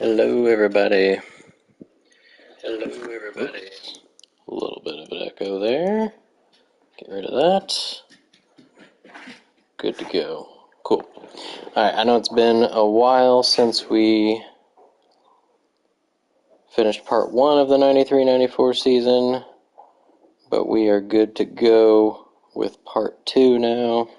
Hello, everybody. Hello, everybody. Oops. A little bit of an echo there. Get rid of that. Good to go. Cool. Alright, I know it's been a while since we finished part 1 of the 93-94 season, but we are good to go with part 2 now.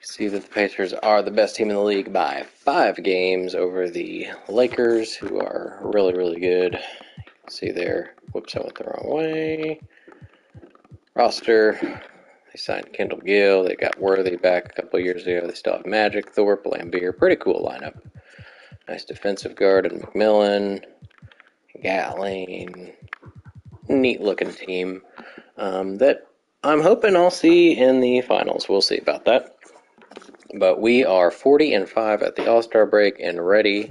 See that the Pacers are the best team in the league by 5 games over the Lakers, who are really, really good. See there. Whoops, I went the wrong way. Roster. They signed Kendall Gill. They got Worthy back a couple years ago. They still have Magic, Thorpe, Lambeer. Pretty cool lineup. Nice defensive guard in McMillan. Gatling. Neat looking team that I'm hoping I'll see in the finals. We'll see about that. But we are 40-5 at the All-Star break and ready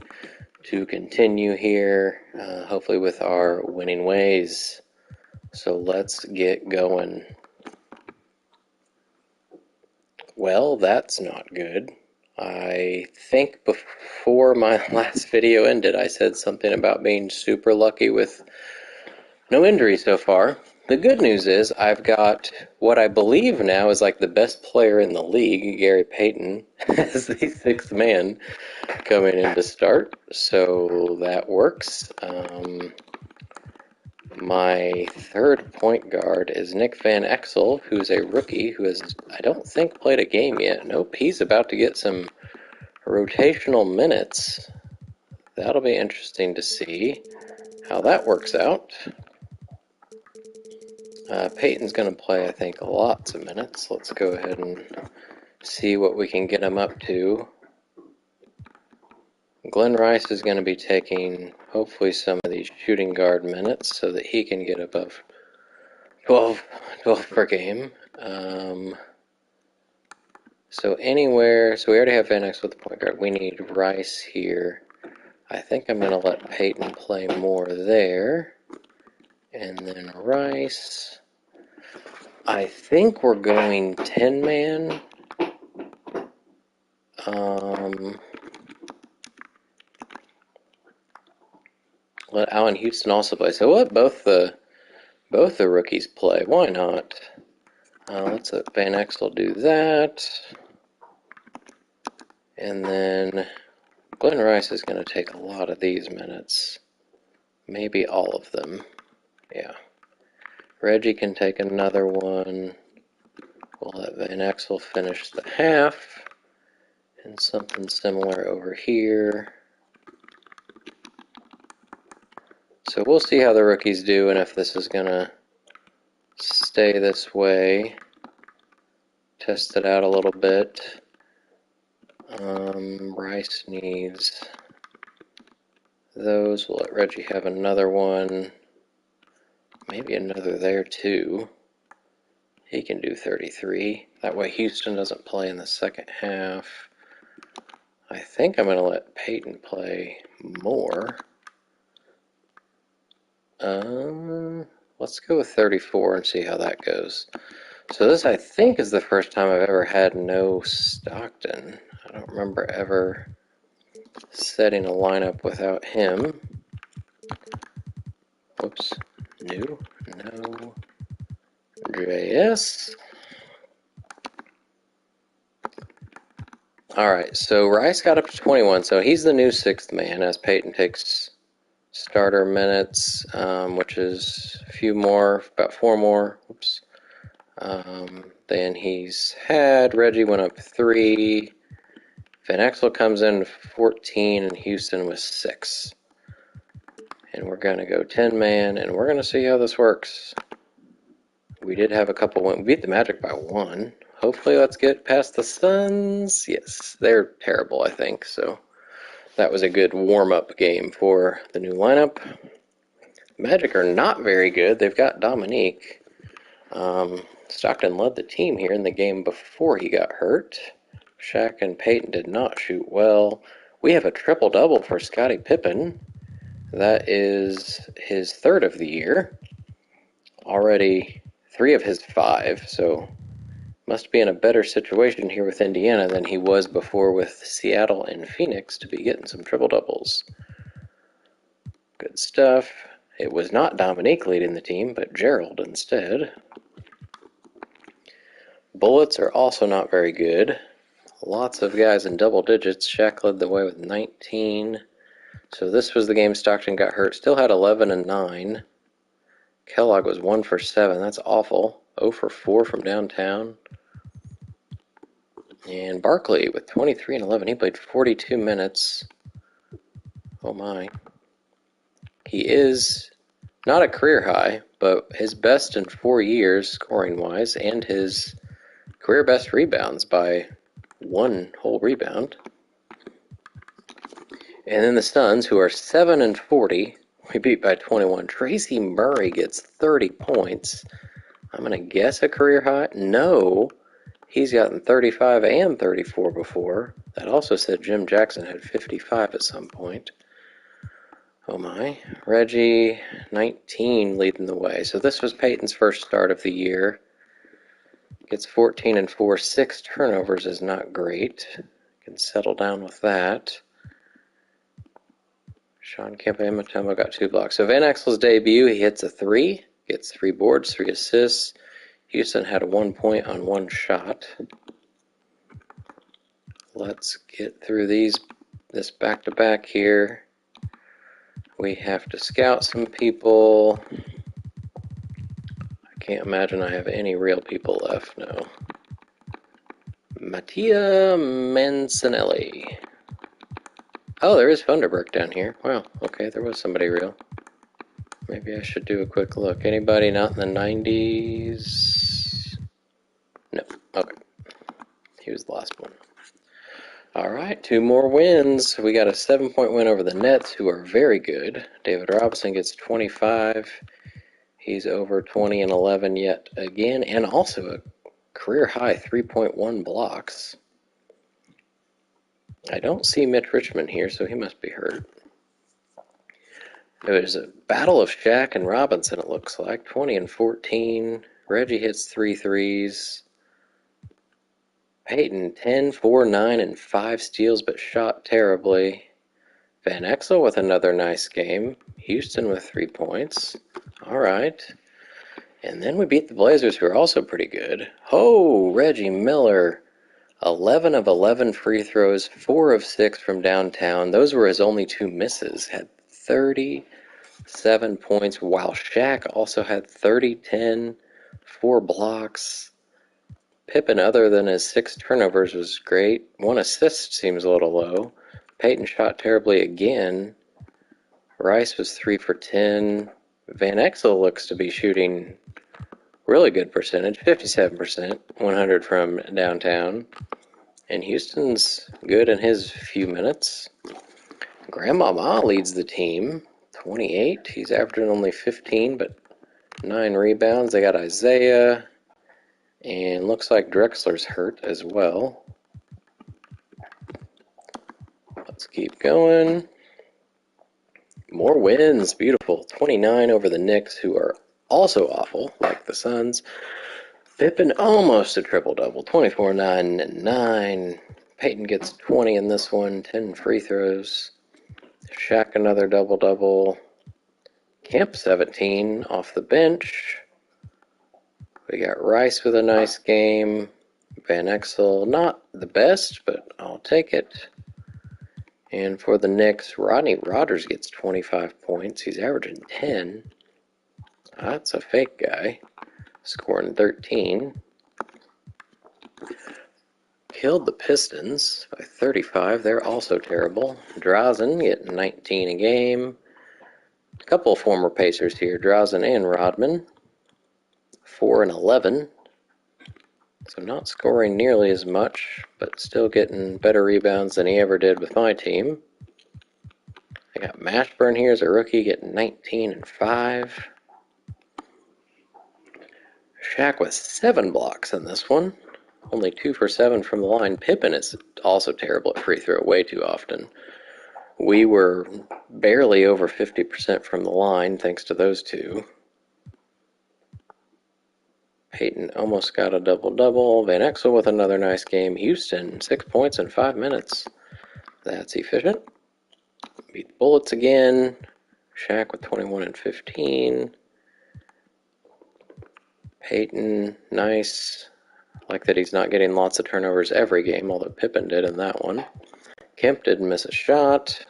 to continue here, hopefully with our winning ways. So let's get going. Well, that's not good. I think before my last video ended, I said something about being super lucky with no injuries so far. The good news is I've got what I believe now is like the best player in the league, Gary Payton, as the 6th man coming in to start. So that works. My third point guard is Nick Van Exel, who's a rookie who has, I don't think, played a game yet. Nope, he's about to get some rotational minutes. That'll be interesting to see how that works out. Peyton's going to play, I think, lots of minutes. Let's go ahead and see what we can get him up to. Glenn Rice is going to be taking, hopefully, some of these shooting guard minutes so that he can get above 12 per game. So anywhere, so we already have Van X with the point guard. We need Rice here. I think I'm going to let Peyton play more there. And then Rice. I think we're going 10-man. Let Allen Houston also play. So what? Both the rookies play. Why not? Let's let Van Exel do that. And then Glenn Rice is going to take a lot of these minutes. Maybe all of them. Yeah. Reggie can take another one. We'll let Van Exel finish the half. And something similar over here. So we'll see how the rookies do and if this is going to stay this way. Test it out a little bit. Rice needs those. We'll let Reggie have another one. Maybe another there too. He can do 33. That way Houston doesn't play in the second half. I think I'm going to let Peyton play more. Let's go with 34 and see how that goes. So this, I think, is the first time I've ever had no Stockton. I don't remember ever setting a lineup without him. Whoops. New. No. JS. Alright, so Rice got up to 21, so he's the new 6th man as Peyton takes starter minutes, which is a few more, about 4 more. Oops. Then he's had, Reggie went up 3, Van Exel comes in 14, and Houston was 6. And we're going to go 10-man, and we're going to see how this works. We did have a couple wins. We beat the Magic by 1. Hopefully let's get past the Suns. Yes, they're terrible, I think, so that was a good warm-up game for the new lineup. Magic are not very good. They've got Dominique. Stockton led the team here in the game before he got hurt. Shaq and Peyton did not shoot well. We have a triple-double for Scottie Pippen. That is his 3rd of the year. Already 3 of his 5, so must be in a better situation here with Indiana than he was before with Seattle and Phoenix to be getting some triple-doubles. Good stuff. It was not Dominique leading the team, but Gerald instead. Bullets are also not very good. Lots of guys in double digits. Shaq led the way with 19. So this was the game Stockton got hurt. Still had 11 and 9. Kellogg was 1 for 7. That's awful. 0 for 4 from downtown. And Barkley with 23 and 11. He played 42 minutes. Oh my. He is not a career high, but his best in 4 years scoring-wise, and his career best rebounds by 1 whole rebound. And then the Suns, who are 7 and 40, we beat by 21. Tracy Murray gets 30 points. I'm going to guess a career high. No, he's gotten 35 and 34 before. That also said Jim Jackson had 55 at some point. Oh my. Reggie, 19, leading the way. So this was Peyton's first start of the year. Gets 14 and 4. 6 turnovers is not great. Can settle down with that. Sean Kempa got 2 blocks. So Van Exel's debut, he hits a 3. Gets 3 boards, 3 assists. Houston had a 1 point on 1 shot. Let's get through this back-to-back here. We have to scout some people. I can't imagine I have any real people left, no. Mattia Mancinelli. Oh, there is Funderburk down here. Wow, okay, there was somebody real. Maybe I should do a quick look. Anybody not in the 90s? No, okay. He was the last one. All right, 2 more wins. We got a 7-point win over the Nets, who are very good. David Robinson gets 25. He's over 20 and 11 yet again, and also a career high 3.1 blocks. I don't see Mitch Richmond here, so he must be hurt. It was a battle of Shaq and Robinson, it looks like. 20 and 14. Reggie hits 3 threes. Peyton, 10, 4, 9, and 5 steals, but shot terribly. Van Exel with another nice game. Houston with 3 points. All right. And then we beat the Blazers, who are also pretty good. Oh, Reggie Miller. 11 of 11 free throws, 4 of 6 from downtown. Those were his only 2 misses. Had 37 points, while Shaq also had 30, 10, 4 blocks. Pippen, other than his 6 turnovers, was great. 1 assist seems a little low. Peyton shot terribly again. Rice was 3 for 10. Van Exel looks to be shooting really good percentage, 57%, 100 from downtown. And Houston's good in his few minutes. Grandmama leads the team, 28. He's averaging only 15, but 9 rebounds. They got Isaiah. And looks like Drexler's hurt as well. Let's keep going. More wins. Beautiful. 29 over the Knicks, who are also awful, like the Suns. Pippen almost a triple-double. 24, 9, and 9. Peyton gets 20 in this one. 10 free throws. Shaq another double-double. Kemp 17 off the bench. We got Rice with a nice game. Van Exel, not the best, but I'll take it. And for the Knicks, Rodney Rogers gets 25 points. He's averaging 10. That's a fake guy. Scoring 13. Killed the Pistons by 35. They're also terrible. Drazen getting 19 a game. A couple of former Pacers here, Drazen and Rodman. 4 and 11. So not scoring nearly as much, but still getting better rebounds than he ever did with my team. I got Mashburn here as a rookie getting 19 and 5. Shaq with 7 blocks in this one. Only 2 for 7 from the line. Pippen is also terrible at free throw way too often. We were barely over 50% from the line thanks to those two. Peyton almost got a double-double. Van Exel with another nice game. Houston, 6 points in 5 minutes. That's efficient. Beat the Bullets again. Shaq with 21 and 15. Peyton, nice. Like that he's not getting lots of turnovers every game, although Pippen did in that one. Kemp didn't miss a shot.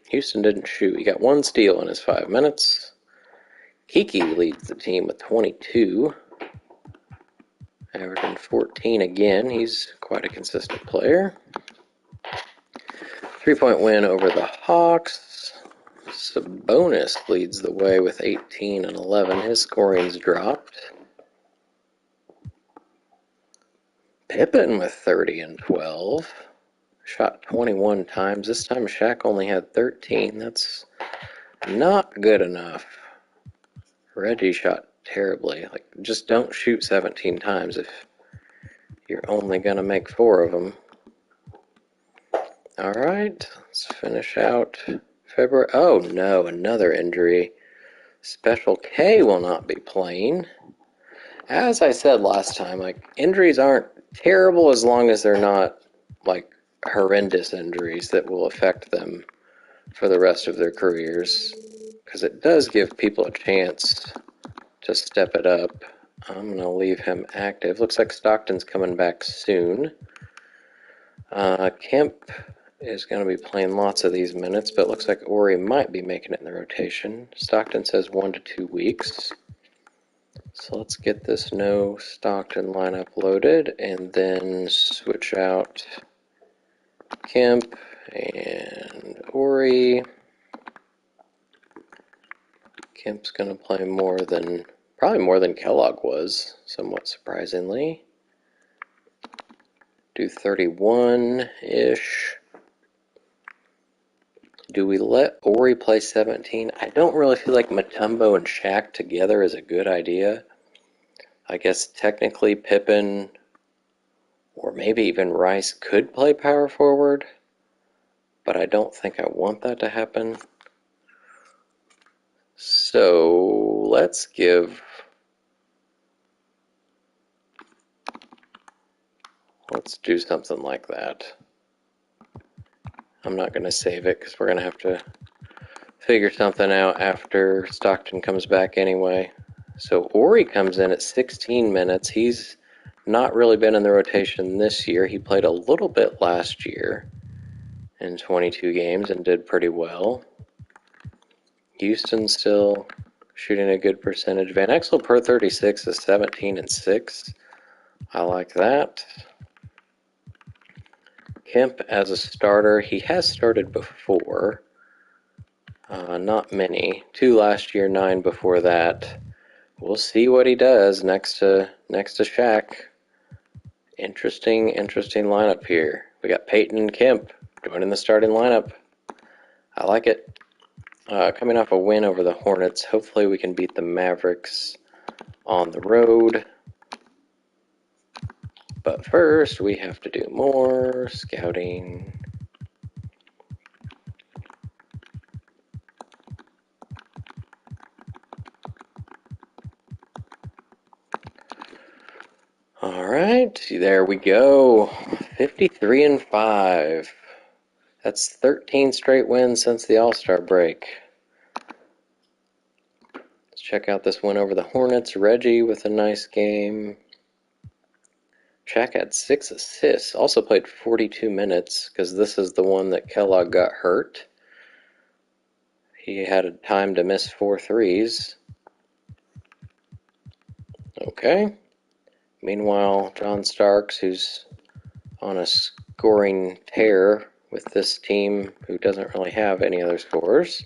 Houston didn't shoot. He got one steal in his 5 minutes. Kiki leads the team with 22. Averaging 14 again. He's quite a consistent player. 3-point win over the Hawks. Sabonis leads the way with 18 and 11. His scoring's dropped. Pippen with 30 and 12. Shot 21 times. This time Shaq only had 13. That's not good enough. Reggie shot terribly. Like, just don't shoot 17 times if you're only going to make 4 of them. All right, let's finish out February. Oh no, another injury. Special K will not be playing. As I said last time, like, injuries aren't terrible as long as they're not like horrendous injuries that will affect them for the rest of their careers, because it does give people a chance to step it up. I'm going to leave him active. Looks like Stockton's coming back soon. Kemp is going to be playing lots of these minutes, but looks like Ori might be making it in the rotation. Stockton says 1 to 2 weeks. So let's get this no Stockton lineup loaded and then switch out Kemp and Ori. Kemp's going to play probably more than Kellogg was, somewhat surprisingly. Do 31-ish. Do we let Ori play 17? I don't really feel like Mutombo and Shaq together is a good idea. I guess technically Pippen or maybe even Rice could play power forward, but I don't think I want that to happen. So let's do something like that. I'm not going to save it because we're going to have to figure something out after Stockton comes back anyway. So Ori comes in at 16 minutes. He's not really been in the rotation this year. He played a little bit last year in 22 games and did pretty well. Houston still shooting a good percentage. Van Exel per 36 is 17 and 6. I like that. Kemp as a starter. He has started before. Not many. 2 last year, 9 before that. We'll see what he does next to Shaq. Interesting lineup here. We got Peyton and Kemp joining the starting lineup. I like it. Coming off a win over the Hornets, hopefully we can beat the Mavericks on the road. But first, we have to do more scouting. All right, there we go. 53 and 5. That's 13 straight wins since the All-Star break. Let's check out this win over the Hornets. Reggie with a nice game. Shaq had 6 assists. Also played 42 minutes because this is the one that Kellogg got hurt. He had a time to miss 4 threes. Okay. Meanwhile, John Starks, who's on a scoring tear with this team who doesn't really have any other scorers.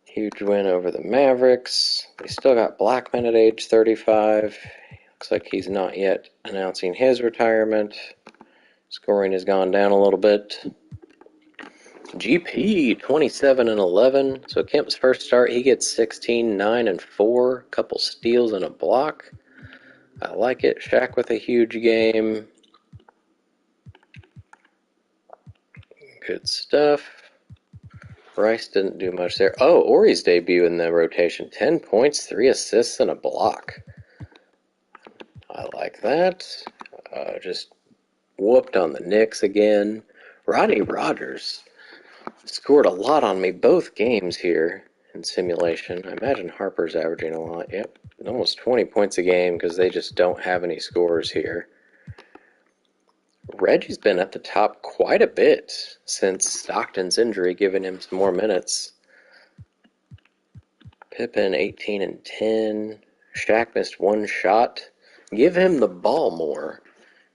Huge win over the Mavericks. We still got Blackman at age 35. Looks like he's not yet announcing his retirement. Scoring has gone down a little bit. GP 27 and 11. So Kemp's first start, he gets 16, 9 and 4. Couple steals and a block. I like it. Shaq with a huge game. Good stuff. Rice didn't do much there. Oh, Ori's debut in the rotation. 10 points, 3 assists, and a block. I like that. Just whooped on the Knicks again. Rodney Rogers. scored a lot on me both games here in simulation. I imagine Harper's averaging a lot. Yep, almost 20 points a game because they just don't have any scores here. Reggie's been at the top quite a bit since Stockton's injury, giving him some more minutes. Pippen 18 and 10. Shaq missed one shot. Give him the ball more.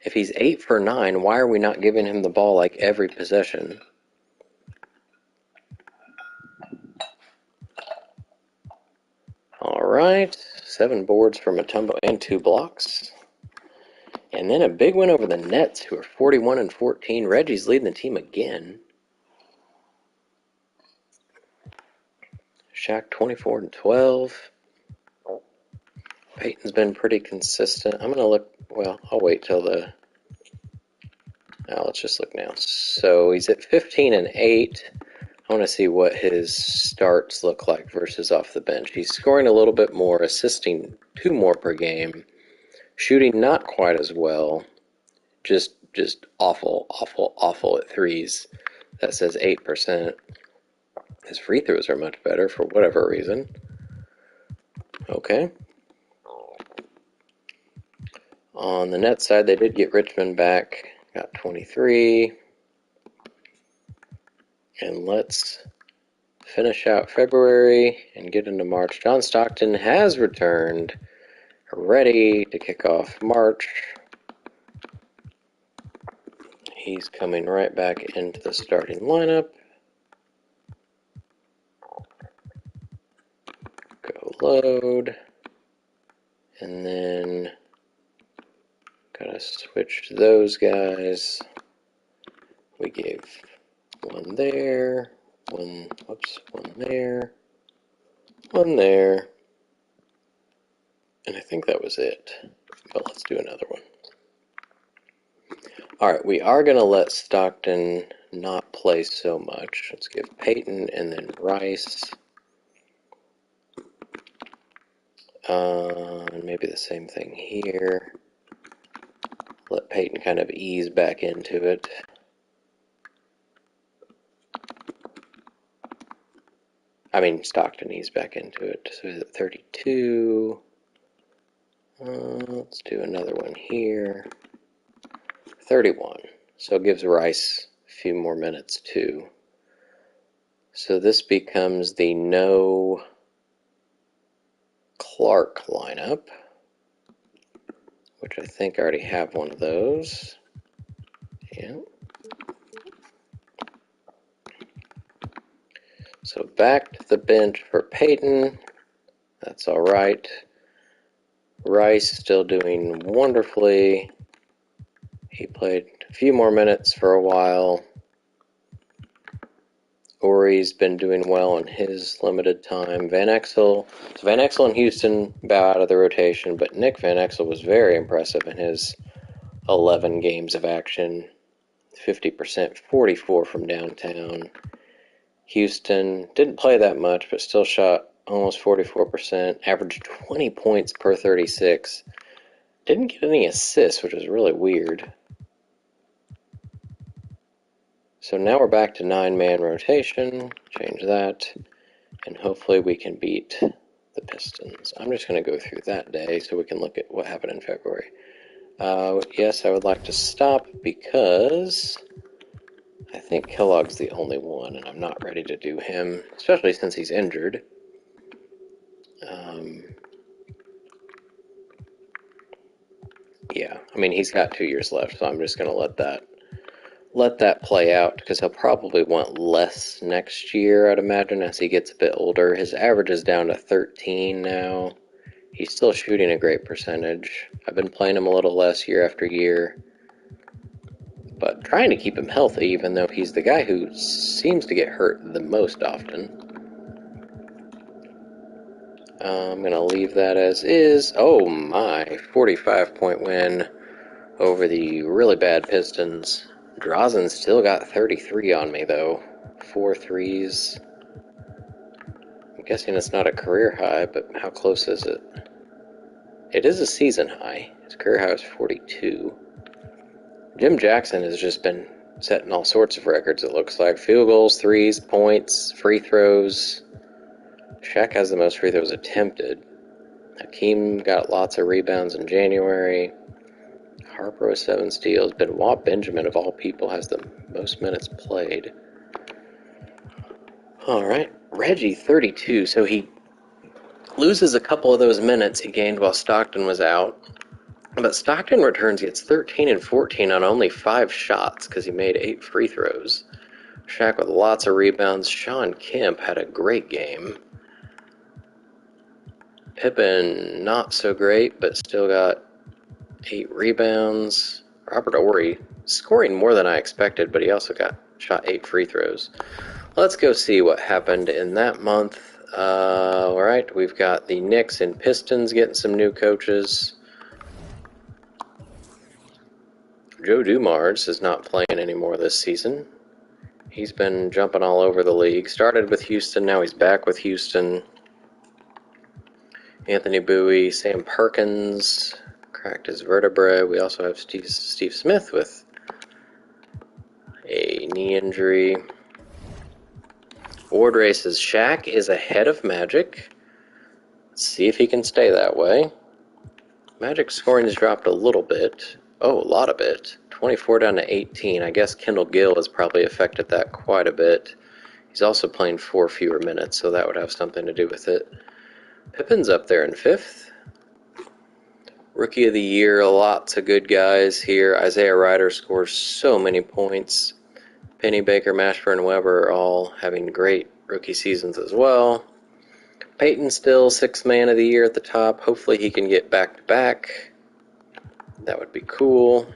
If he's 8 for 9, why are we not giving him the ball like every possession? All right, 7 boards for Mutombo and 2 blocks. And then a big win over the Nets, who are 41 and 14. Reggie's leading the team again. Shaq 24 and 12. Peyton's been pretty consistent. I'm going to look, well, I'll wait till the, now let's just look now. So he's at 15 and 8. I want to see what his starts look like versus off the bench. He's scoring a little bit more, assisting 2 more per game. Shooting not quite as well. Just awful at threes. That says 8%. His free throws are much better for whatever reason. Okay. On the net side, they did get Richmond back. Got 23. And let's finish out February and get into March. John Stockton has returned, ready to kick off March. He's coming right back into the starting lineup. Go load. And then gotta switch those guys. We gave one there, one there, one there. And I think that was it. But let's do another one. Alright, we are going to let Stockton not play so much. Let's give Peyton and then Rice. And maybe the same thing here. Let Peyton kind of ease back into it. I mean, Stockton ease back into it. So he's at 32. Let's do another one here. 31. So it gives Rice a few more minutes too. So this becomes the no Clark lineup, which I think I already have one of those. Yeah. So back to the bench for Peyton. That's all right. Rice still doing wonderfully. He played a few more minutes for a while. Ori's been doing well in his limited time. Van Exel and Houston bow out of the rotation, but Nick Van Exel was very impressive in his 11 games of action. 50%, 44 from downtown. Houston didn't play that much, but still shot almost 44%, averaged 20 points per 36. Didn't get any assists, which is really weird. So now we're back to 9-man rotation. Change that. And hopefully we can beat the Pistons. I'm just going to go through that day so we can look at what happened in February. Yes, I would like to stop because I think Kellogg's the only one, and I'm not ready to do him, especially since he's injured. Yeah, I mean, he's got 2 years left, so I'm just going to let that play out because he'll probably want less next year, I'd imagine, as he gets a bit older. His average is down to 13 now. He's still shooting a great percentage. I've been playing him a little less year after year, but trying to keep him healthy, even though he's the guy who seems to get hurt the most often. I'm going to leave that as is. Oh my, 45-point win over the really bad Pistons. Drazen still got 33 on me, though. 4 threes. I'm guessing it's not a career high, but how close is it? It is a season high. His career high was 42. Jim Jackson has just been setting all sorts of records, it looks like. Field goals, threes, points, free throws. Shaq has the most free throws attempted. Hakeem got lots of rebounds in January. Harper with 7 steals. Benoit Benjamin, of all people, has the most minutes played. All right. Reggie, 32. So he loses a couple of those minutes he gained while Stockton was out. But Stockton returns, gets 13 and 14 on only 5 shots because he made 8 free throws. Shaq with lots of rebounds. Sean Kemp had a great game. Pippen, not so great, but still got 8 rebounds. Robert Horry, scoring more than I expected, but he also shot 8 free throws. Let's go see what happened in that month. All right, we've got the Knicks and Pistons getting some new coaches. Joe Dumars is not playing anymore this season. He's been jumping all over the league. Started with Houston, now he's back with Houston. Anthony Bowie, Sam Perkins cracked his vertebrae. We also have Steve Smith with a knee injury. Award races. Shaq is ahead of Magic. Let's see if he can stay that way. Magic scoring has dropped a little bit. Oh, a lot of it. 24 down to 18. I guess Kendall Gill has probably affected that quite a bit. He's also playing 4 fewer minutes, so that would have something to do with it. Pippen's up there in 5th. Rookie of the Year, lots of good guys here. Isaiah Ryder scores so many points. Penny Baker, Mashburn, Weber are all having great rookie seasons as well. Peyton still 6th man of the year at the top. Hopefully he can get back-to-back. That would be cool.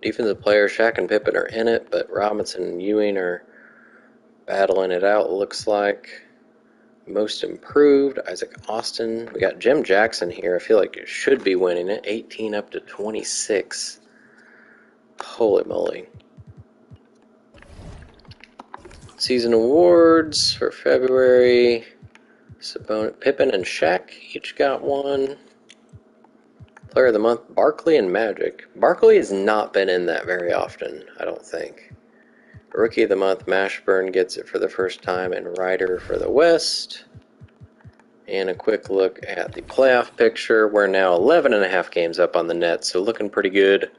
Defensive player, Shaq and Pippen are in it, but Robinson and Ewing are battling it out, looks like. Most improved, Isaac Austin. We got Jim Jackson here. I feel like it should be winning it. 18 up to 26. Holy moly. Season awards for February. Pippen and Shaq each got one. Player of the month, Barkley and Magic. Barkley has not been in that very often, I don't think. Rookie of the month, Mashburn gets it for the first time, and Ryder for the West. And a quick look at the playoff picture. We're now 11.5 games up on the net, so looking pretty good.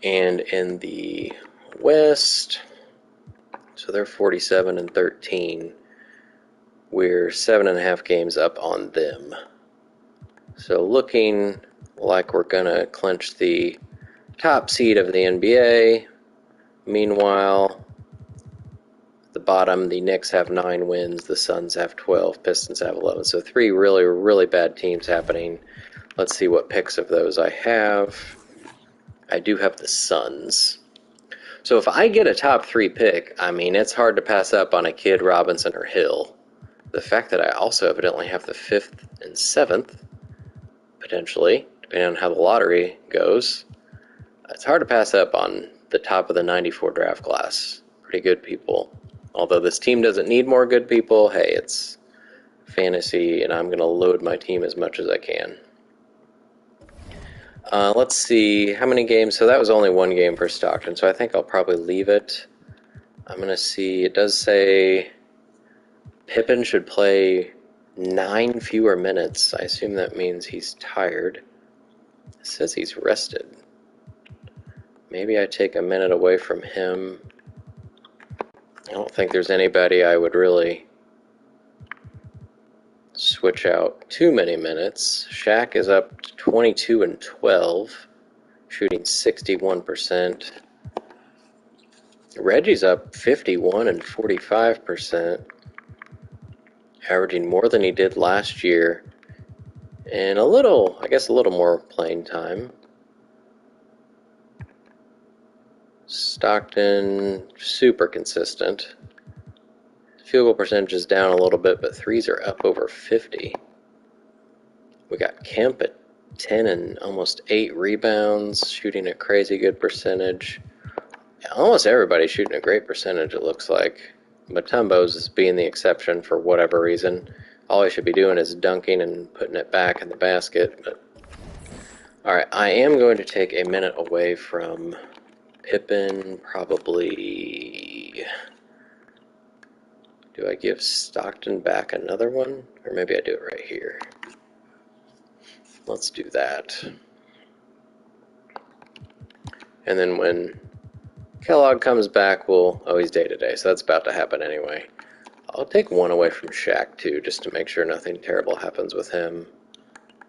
And in the West, so they're 47 and 13. We're 7.5 games up on them. So looking like we're going to clinch the top seed of the NBA. Meanwhile, at the bottom, the Knicks have 9 wins, the Suns have 12, Pistons have 11. So 3 really, really bad teams happening. Let's see what picks of those I have. I do have the Suns. So if I get a top 3 pick, I mean, it's hard to pass up on a Kidd, Robinson, or Hill. The fact that I also evidently have the 5th and 7th, potentially, depending on how the lottery goes, it's hard to pass up on the top of the 94 draft class. Pretty good people. Although this team doesn't need more good people, hey, it's fantasy, and I'm going to load my team as much as I can. Let's see, how many games? So that was only 1 game for Stockton, so I think I'll probably leave it. I'm going to see, it does say Pippen should play 9 fewer minutes. I assume that means he's tired. It says he's rested. Maybe I take a minute away from him. I don't think there's anybody I would really switch out too many minutes. Shaq is up to 22 and 12, shooting 61%. Reggie's up 51 and 45%, averaging more than he did last year, and a little more playing time. Stockton, super consistent. Field goal percentage is down a little bit, but threes are up over 50. We got Kemp at 10 and almost 8 rebounds, shooting a crazy good percentage. Almost everybody's shooting a great percentage, it looks like. Mutombo's is being the exception for whatever reason. All he should be doing is dunking and putting it back in the basket, but Alright, I am going to take a minute away from Pippin, probably. Do I give Stockton back another one? Or maybe I do it right here. Let's do that. And then when Kellogg comes back, we'll... Oh, he's day-to-day, so that's about to happen anyway. I'll take one away from Shaq, too, just to make sure nothing terrible happens with him.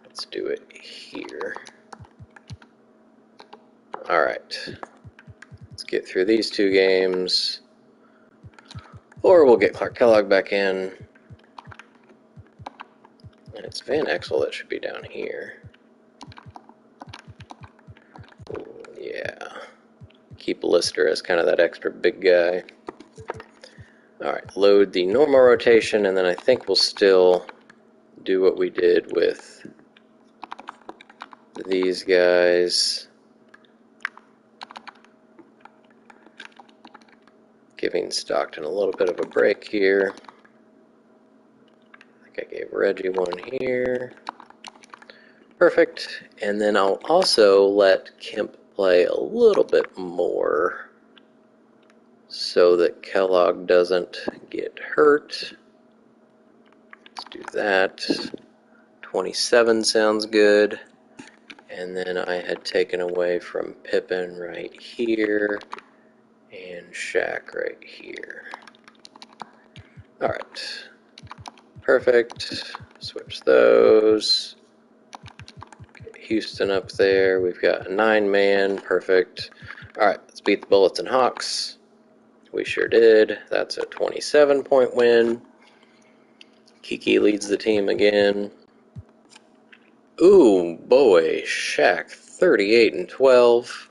Let's do it here. Alright. Let's get through these two games. Or we'll get Clark Kellogg back in. And it's Van Exel that should be down here. Yeah. Keep Lister as kind of that extra big guy. Alright, load the normal rotation, and then I think we'll still do what we did with these guys. Giving Stockton a little bit of a break here. I think I gave Reggie one here. Perfect. And then I'll also let Kemp play a little bit more so that Kellogg doesn't get hurt. Let's do that. 27 sounds good. And then I had taken away from Pippin right here and Shaq right here. Alright. Perfect. Switch those. Get Houston up there. We've got a 9-man. Perfect. Alright, let's beat the Bullets and Hawks. We sure did. That's a 27-point win. Kiki leads the team again. Ooh, boy, Shaq 38 and 12.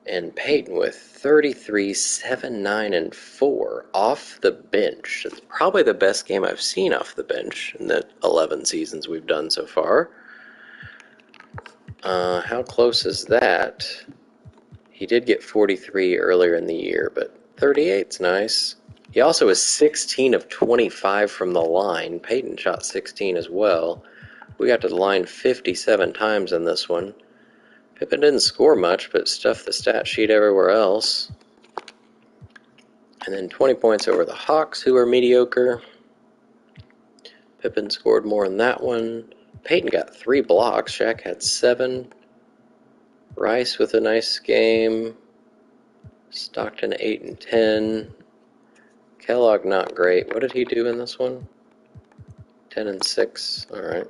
And Peyton with 33, 7, 9, and 4 off the bench. It's probably the best game I've seen off the bench in the 11 seasons we've done so far. How close is that? He did get 43 earlier in the year, but 38's nice. He also was 16 of 25 from the line. Peyton shot 16 as well. We got to the line 57 times in this one. Pippin didn't score much, but stuffed the stat sheet everywhere else. And then 20 points over the Hawks, who are mediocre. Pippin scored more in that one. Peyton got 3 blocks. Shaq had 7. Rice with a nice game. Stockton 8 and 10. Kellogg not great. What did he do in this one? 10 and 6. All right.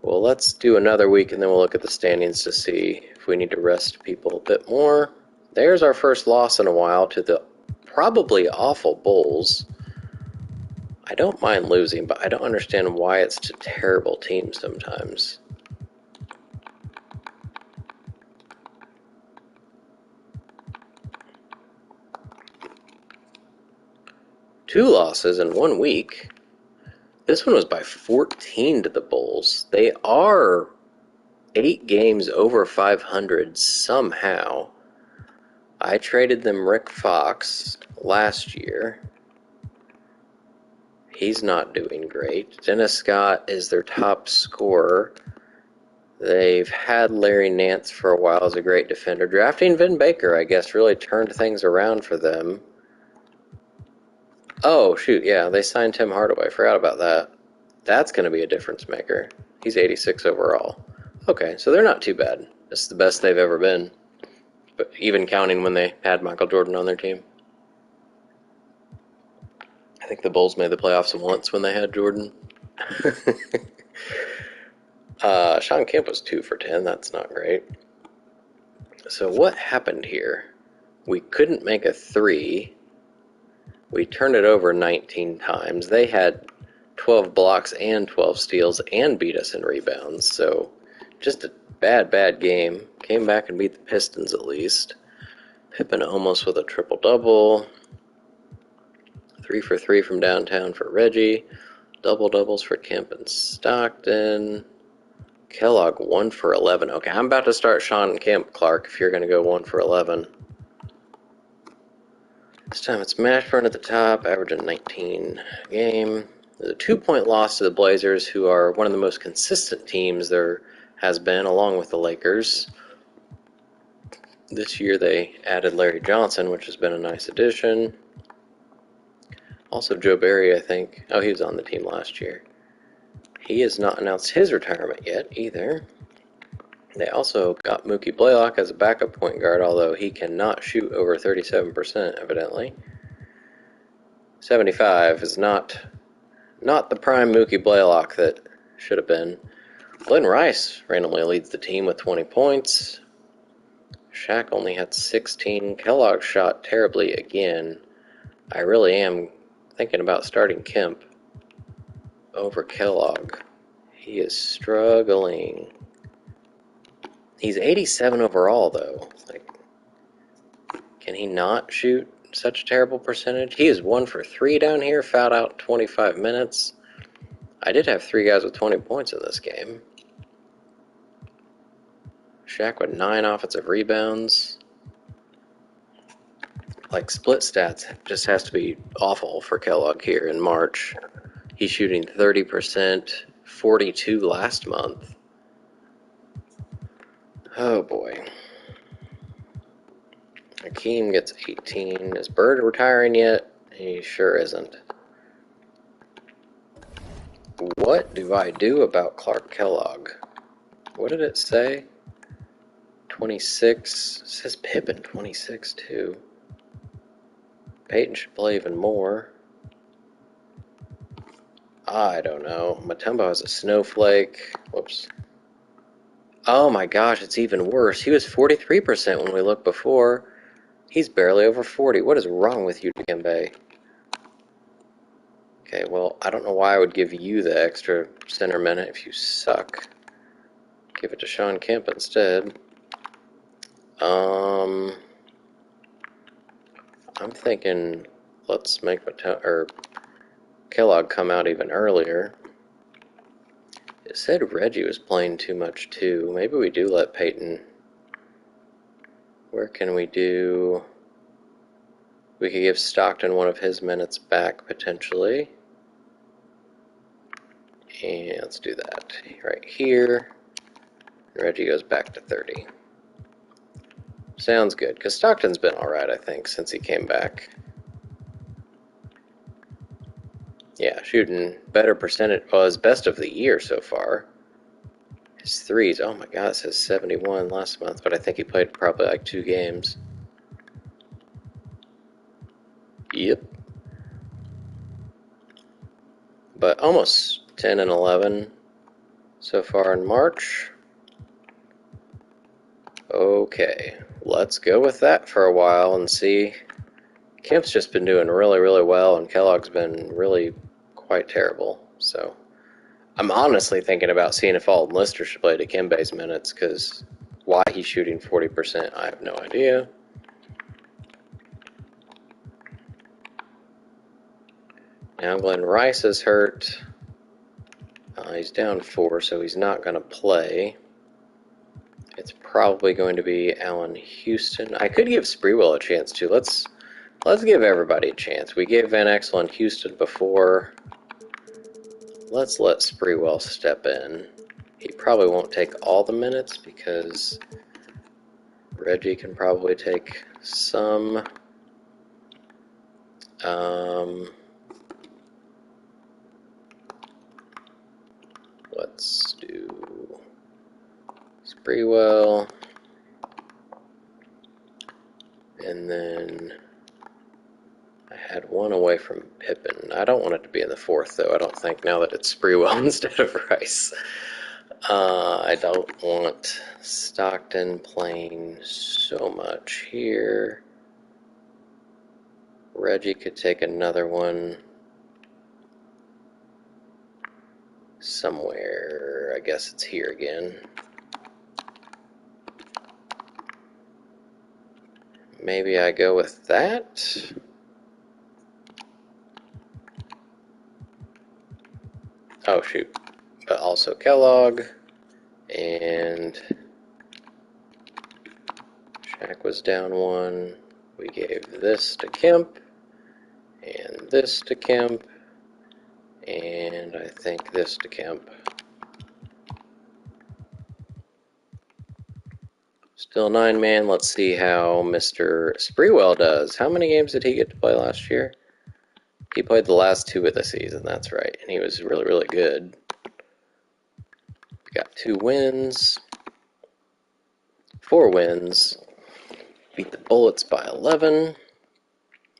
Well, let's do another week, and then we'll look at the standings to see if we need to rest people a bit more. There's our first loss in a while to the probably awful Bulls. I don't mind losing, but I don't understand why it's to terrible teams sometimes. Two losses in 1 week. This one was by 14 to the Bulls. They are 8 games over 500 somehow. I traded them Rick Fox last year. He's not doing great. Dennis Scott is their top scorer. They've had Larry Nance for a while as a great defender. Drafting Vin Baker, I guess, really turned things around for them. Oh, shoot, yeah, they signed Tim Hardaway. Forgot about that. That's going to be a difference maker. He's 86 overall. Okay, so they're not too bad. It's the best they've ever been. But even counting when they had Michael Jordan on their team. I think the Bulls made the playoffs once when they had Jordan. Sean Kemp was 2 for 10. That's not great. So what happened here? We couldn't make a 3. We turned it over 19 times. They had 12 blocks and 12 steals and beat us in rebounds. So just a bad game. Came back and beat the Pistons at least. Pippin almost with a triple-double. 3 for 3 from downtown for Reggie. Double-doubles for Kemp and Stockton. Kellogg 1 for 11. Okay, I'm about to start Sean Kemp, Clark, if you're going to go 1 for 11. This time it's Mashburn at the top, averaging 19 a game. There's a 2-point loss to the Blazers, who are one of the most consistent teams. They're has been, along with the Lakers. This year they added Larry Johnson, which has been a nice addition. Also Joe Barry, I think. Oh, he was on the team last year. He has not announced his retirement yet either. They also got Mookie Blaylock as a backup point guard, although he cannot shoot over 37%, evidently. 75 is not the prime Mookie Blaylock that should have been. Glenn Rice randomly leads the team with 20 points. Shaq only had 16. Kellogg shot terribly again. I really am thinking about starting Kemp over Kellogg. He is struggling. He's 87 overall, though. Like, can he not shoot such a terrible percentage? He is 1 for 3 down here, fouled out 25 minutes. I did have 3 guys with 20 points in this game. Shaq with 9 offensive rebounds. Like, split stats just has to be awful for Kellogg here in March. He's shooting 30%, 42 last month. Oh boy. Hakeem gets 18. Is Bird retiring yet? He sure isn't. What do I do about Clark Kellogg? What did it say? 26. It says Pippen 26 too. Peyton should play even more. I don't know. Mutombo has a snowflake. Whoops. Oh my gosh, it's even worse. He was 43% when we looked before. He's barely over 40. What is wrong with you, Dikembe? Okay, well, I don't know why I would give you the extra center minute if you suck. Give it to Sean Kemp instead. I'm thinking let's make Kellogg come out even earlier. It said Reggie was playing too much too. Maybe we do let Peyton. Where can we do? We could give Stockton one of his minutes back potentially. And let's do that right here. Reggie goes back to 30. Sounds good, because Stockton's been alright, I think, since he came back. Yeah, shooting better percentage. Well, his best of the year so far. His threes, oh my god, it says 71 last month, but I think he played probably like 2 games. Yep. But almost 10 and 11 so far in March. Okay, let's go with that for a while and see. Kemp's just been doing really, really well, and Kellogg's been really quite terrible. So I'm honestly thinking about seeing if Alton Lister should play Dikembe's minutes, because why he's shooting 40%, I have no idea. Now Glenn Rice is hurt. He's down 4, so he's not going to play. It's probably going to be Allen Houston. I could give Sprewell a chance too. Let's give everybody a chance. We gave Van Exel and Houston before. Let's let Sprewell step in. He probably won't take all the minutes because Reggie can probably take some. Let's do Sprewell. And then I had one away from Pippen. I don't want it to be in the 4th, though, I don't think, now that it's Sprewell instead of Rice. I don't want Stockton playing so much here. Reggie could take another one somewhere. I guess it's here again. Maybe I go with that. Oh, shoot. But also Kellogg. And Shaq was down 1. We gave this to Kemp. And this to Kemp. And I think this to Kemp. Still 9-man. Let's see how Mr. Spreewell does. How many games did he get to play last year? He played the last 2 of the season, that's right. And he was really, really good. Got 2 wins. 4 wins. Beat the Bullets by 11.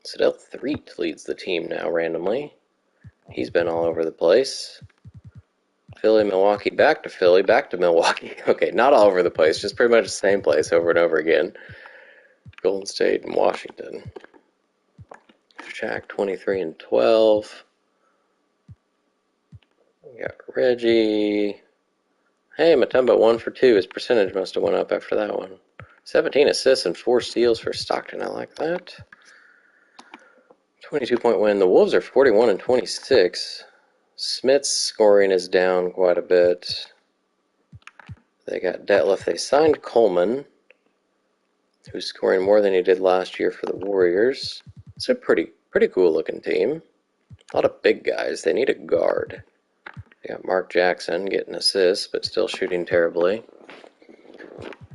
Sedell Threet leads the team now randomly. He's been all over the place. Philly, Milwaukee, back to Philly, back to Milwaukee. Okay, not all over the place, just pretty much the same place over and over again. Golden State and Washington. Shaq 23 and 12. We got Reggie. Hey, Mutombo 1 for 2. His percentage must have went up after that one. 17 assists and 4 steals for Stockton. I like that. 22-point win. The Wolves are 41 and 26. Smith's scoring is down quite a bit. They got Detlef. They signed Coleman, who's scoring more than he did last year for the Warriors. It's a pretty cool looking team. A lot of big guys. They need a guard. They got Mark Jackson getting assists, but still shooting terribly.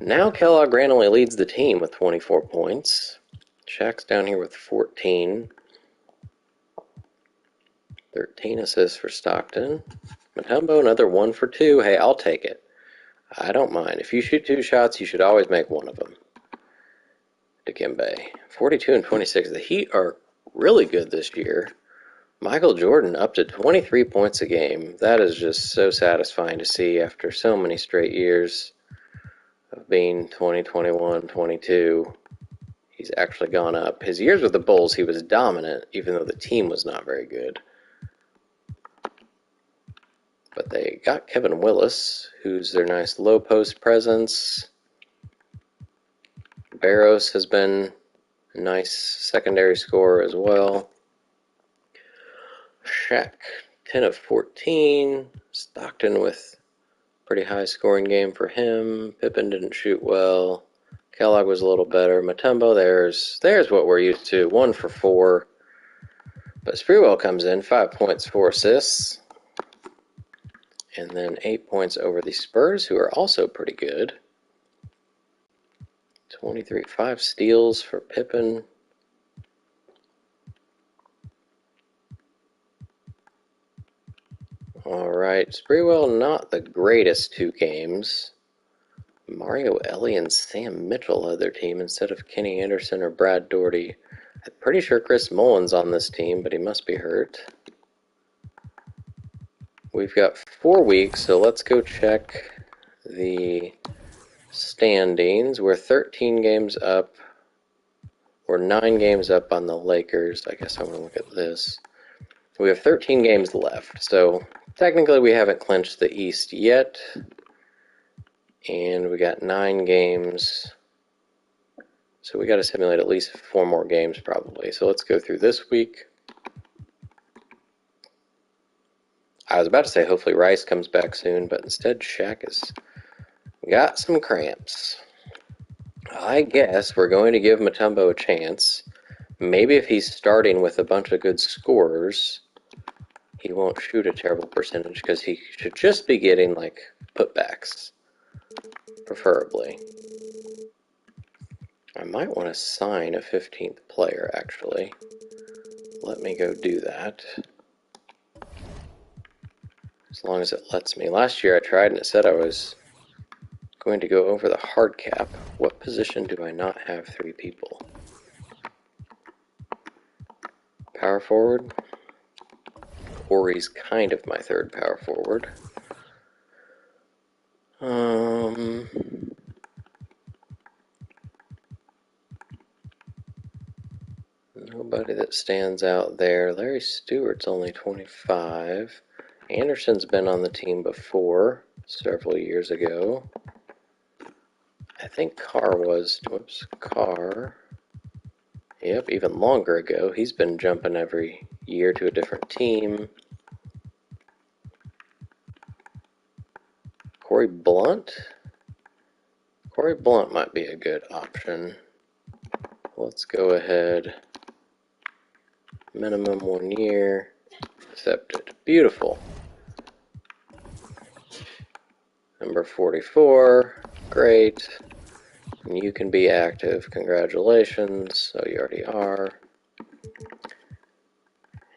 Now Kellogg randomly leads the team with 24 points. Shaq's down here with 14. 13 assists for Stockton. Mutombo, another 1 for 2. Hey, I'll take it. I don't mind. If you shoot 2 shots, you should always make one of them. Dikembe. 42 and 26. The Heat are really good this year. Michael Jordan up to 23 points a game. That is just so satisfying to see after so many straight years of being 20, 21, 22. He's actually gone up. His years with the Bulls, he was dominant, even though the team was not very good. But they got Kevin Willis, who's their nice low post presence. Barros has been a nice secondary scorer as well. Shaq, 10 of 14. Stockton with pretty high scoring game for him. Pippen didn't shoot well. Kellogg was a little better. Mutombo, there's what we're used to. 1 for 4. But Spreewell comes in, 5 points, 4 assists. And then 8 points over the Spurs, who are also pretty good. 23, 5 steals for Pippen. Alright, Spreewell, not the greatest 2 games. Mario Ellie and Sam Mitchell led their team instead of Kenny Anderson or Brad Doherty. I'm pretty sure Chris Mullen's on this team, but he must be hurt. We've got 4 weeks, so let's go check the standings. We're 13 games up. We're 9 games up on the Lakers. I guess I want to look at this. We have 13 games left, so technically we haven't clinched the East yet. And we got 9 games. So we got to simulate at least 4 more games probably. So let's go through this week. I was about to say hopefully Rice comes back soon, but instead Shaq has got some cramps. I guess we're going to give Mutombo a chance. Maybe if he's starting with a bunch of good scorers, he won't shoot a terrible percentage because he should just be getting like putbacks, preferably. I might want to sign a 15th player, actually. Let me go do that. As long as it lets me. Last year I tried and it said I was going to go over the hard cap. What position do I not have 3 people? Power forward? Corey's kind of my 3rd power forward. Nobody that stands out there. Larry Stewart's only 25. Anderson's been on the team before, several years ago. I think Carr was, Carr. Yep, even longer ago. He's been jumping every year to a different team. Corey Blunt? Corey Blunt might be a good option. Let's go ahead. Minimum 1 year. Accepted. Beautiful. Number 44. Great. You can be active. Congratulations. So you already are.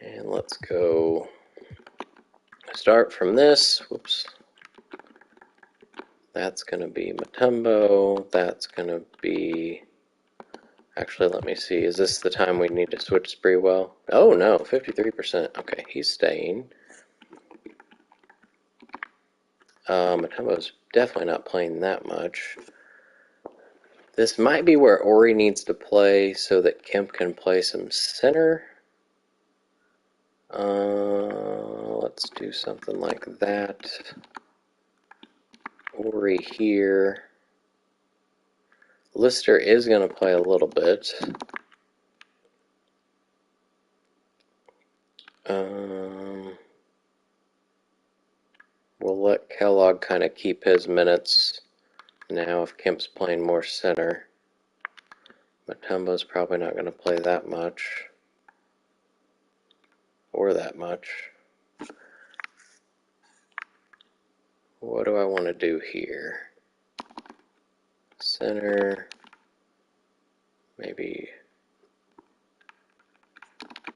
And let's go start from this. Whoops. That's going to be Matumbo. That's going to be... Actually, let me see. Is this the time we need to switch Spreewell? Oh, no. 53%. Okay, he's staying. Matumbo's definitely not playing that much. This might be where Ori needs to play so that Kemp can play some center. Let's do something like that. Ori here. Lister is going to play a little bit. We'll let Kellogg kind of keep his minutes now if Kemp's playing more center. Matumbo's probably not going to play that much. Or that much. What do I want to do here? Center. Maybe.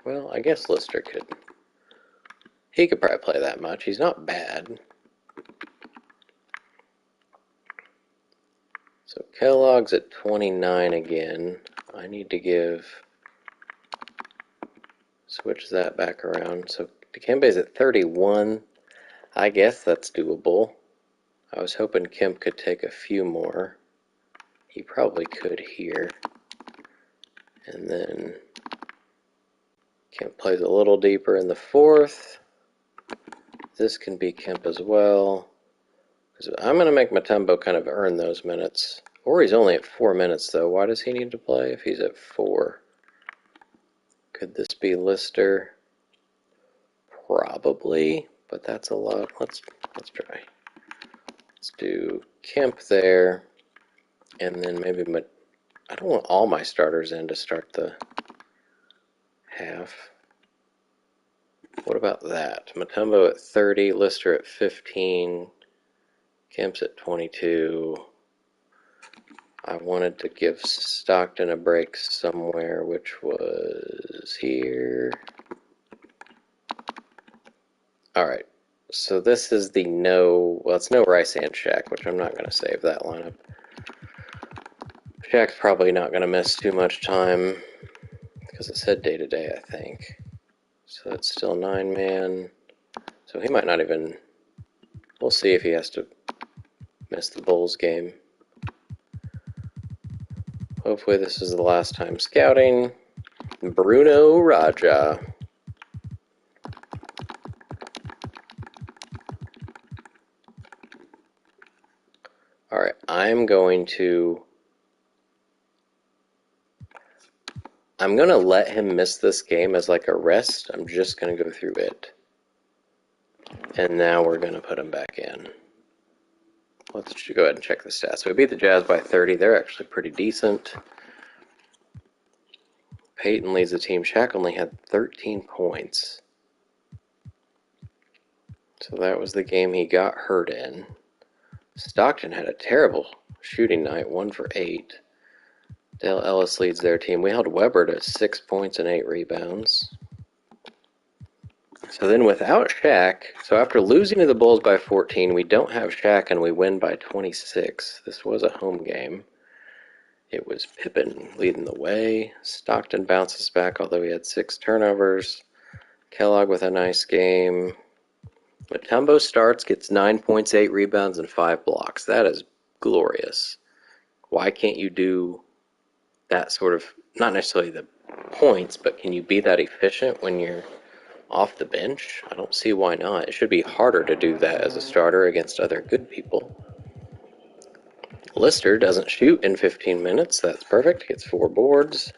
Well, I guess Lister could. He could probably play that much. He's not bad. So Kellogg's at 29 again. I need to switch that back around. So Dikembe's at 31. I guess that's doable. I was hoping Kemp could take a few more. He probably could here. And then Kemp plays a little deeper in the fourth. This can be Kemp as well. I'm going to make Matumbo kind of earn those minutes. Or he's only at 4 minutes, though. Why does he need to play if he's at 4? Could this be Lister? Probably, but that's a lot. Let's try. Let's do Kemp there, and then maybe I don't want all my starters in to start the half. What about that? Matumbo at 30, Lister at 15, Kemp's at 22. I wanted to give Stockton a break somewhere, which was here. Alright, so this is the it's no Rice and Shaq, which I'm not going to save that lineup. Shaq's probably not going to miss too much time, because it said day-to-day, I think. So it's still 9-man, so he might not even... We'll see if he has to miss the Bulls game. Hopefully this is the last time scouting. Bruno Raja. Alright, I'm going to let him miss this game as like a rest. I'm just going to go through it. And now we're going to put him back in. Let's go ahead and check the stats. So we beat the Jazz by 30. They're actually pretty decent. Peyton leads the team. Shaq only had 13 points. So that was the game he got hurt in. Stockton had a terrible shooting night, 1 for 8. Dale Ellis leads their team. We held Weber to 6 points and 8 rebounds. So then without Shaq, so after losing to the Bulls by 14, we don't have Shaq and we win by 26. This was a home game. It was Pippen leading the way. Stockton bounces back, although he had 6 turnovers. Kellogg with a nice game. Matumbo starts, gets 9 points, 8 rebounds, and 5 blocks. That is glorious. Why can't you do that sort of, not necessarily the points, but can you be that efficient when you're off the bench? I don't see why not. It should be harder to do that as a starter against other good people. Lister doesn't shoot in 15 minutes. That's perfect. Gets 4 boards.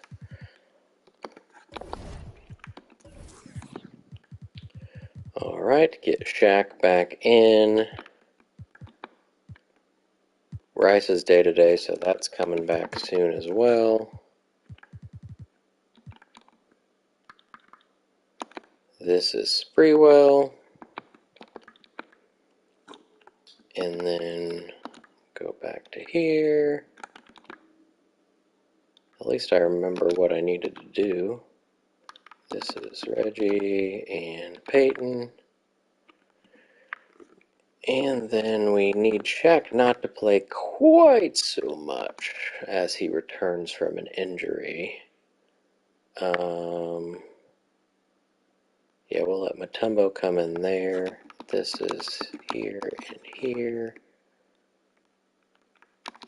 All right, get Shaq back in. Rice is day-to-day, so that's coming back soon as well. This is Spreewell. And then go back to here. least I remember what I needed to do. This is Reggie and Peyton. And then we need Shaq not to play quite so much as he returns from an injury. Yeah, we'll let Mutombo come in there. This is here and here.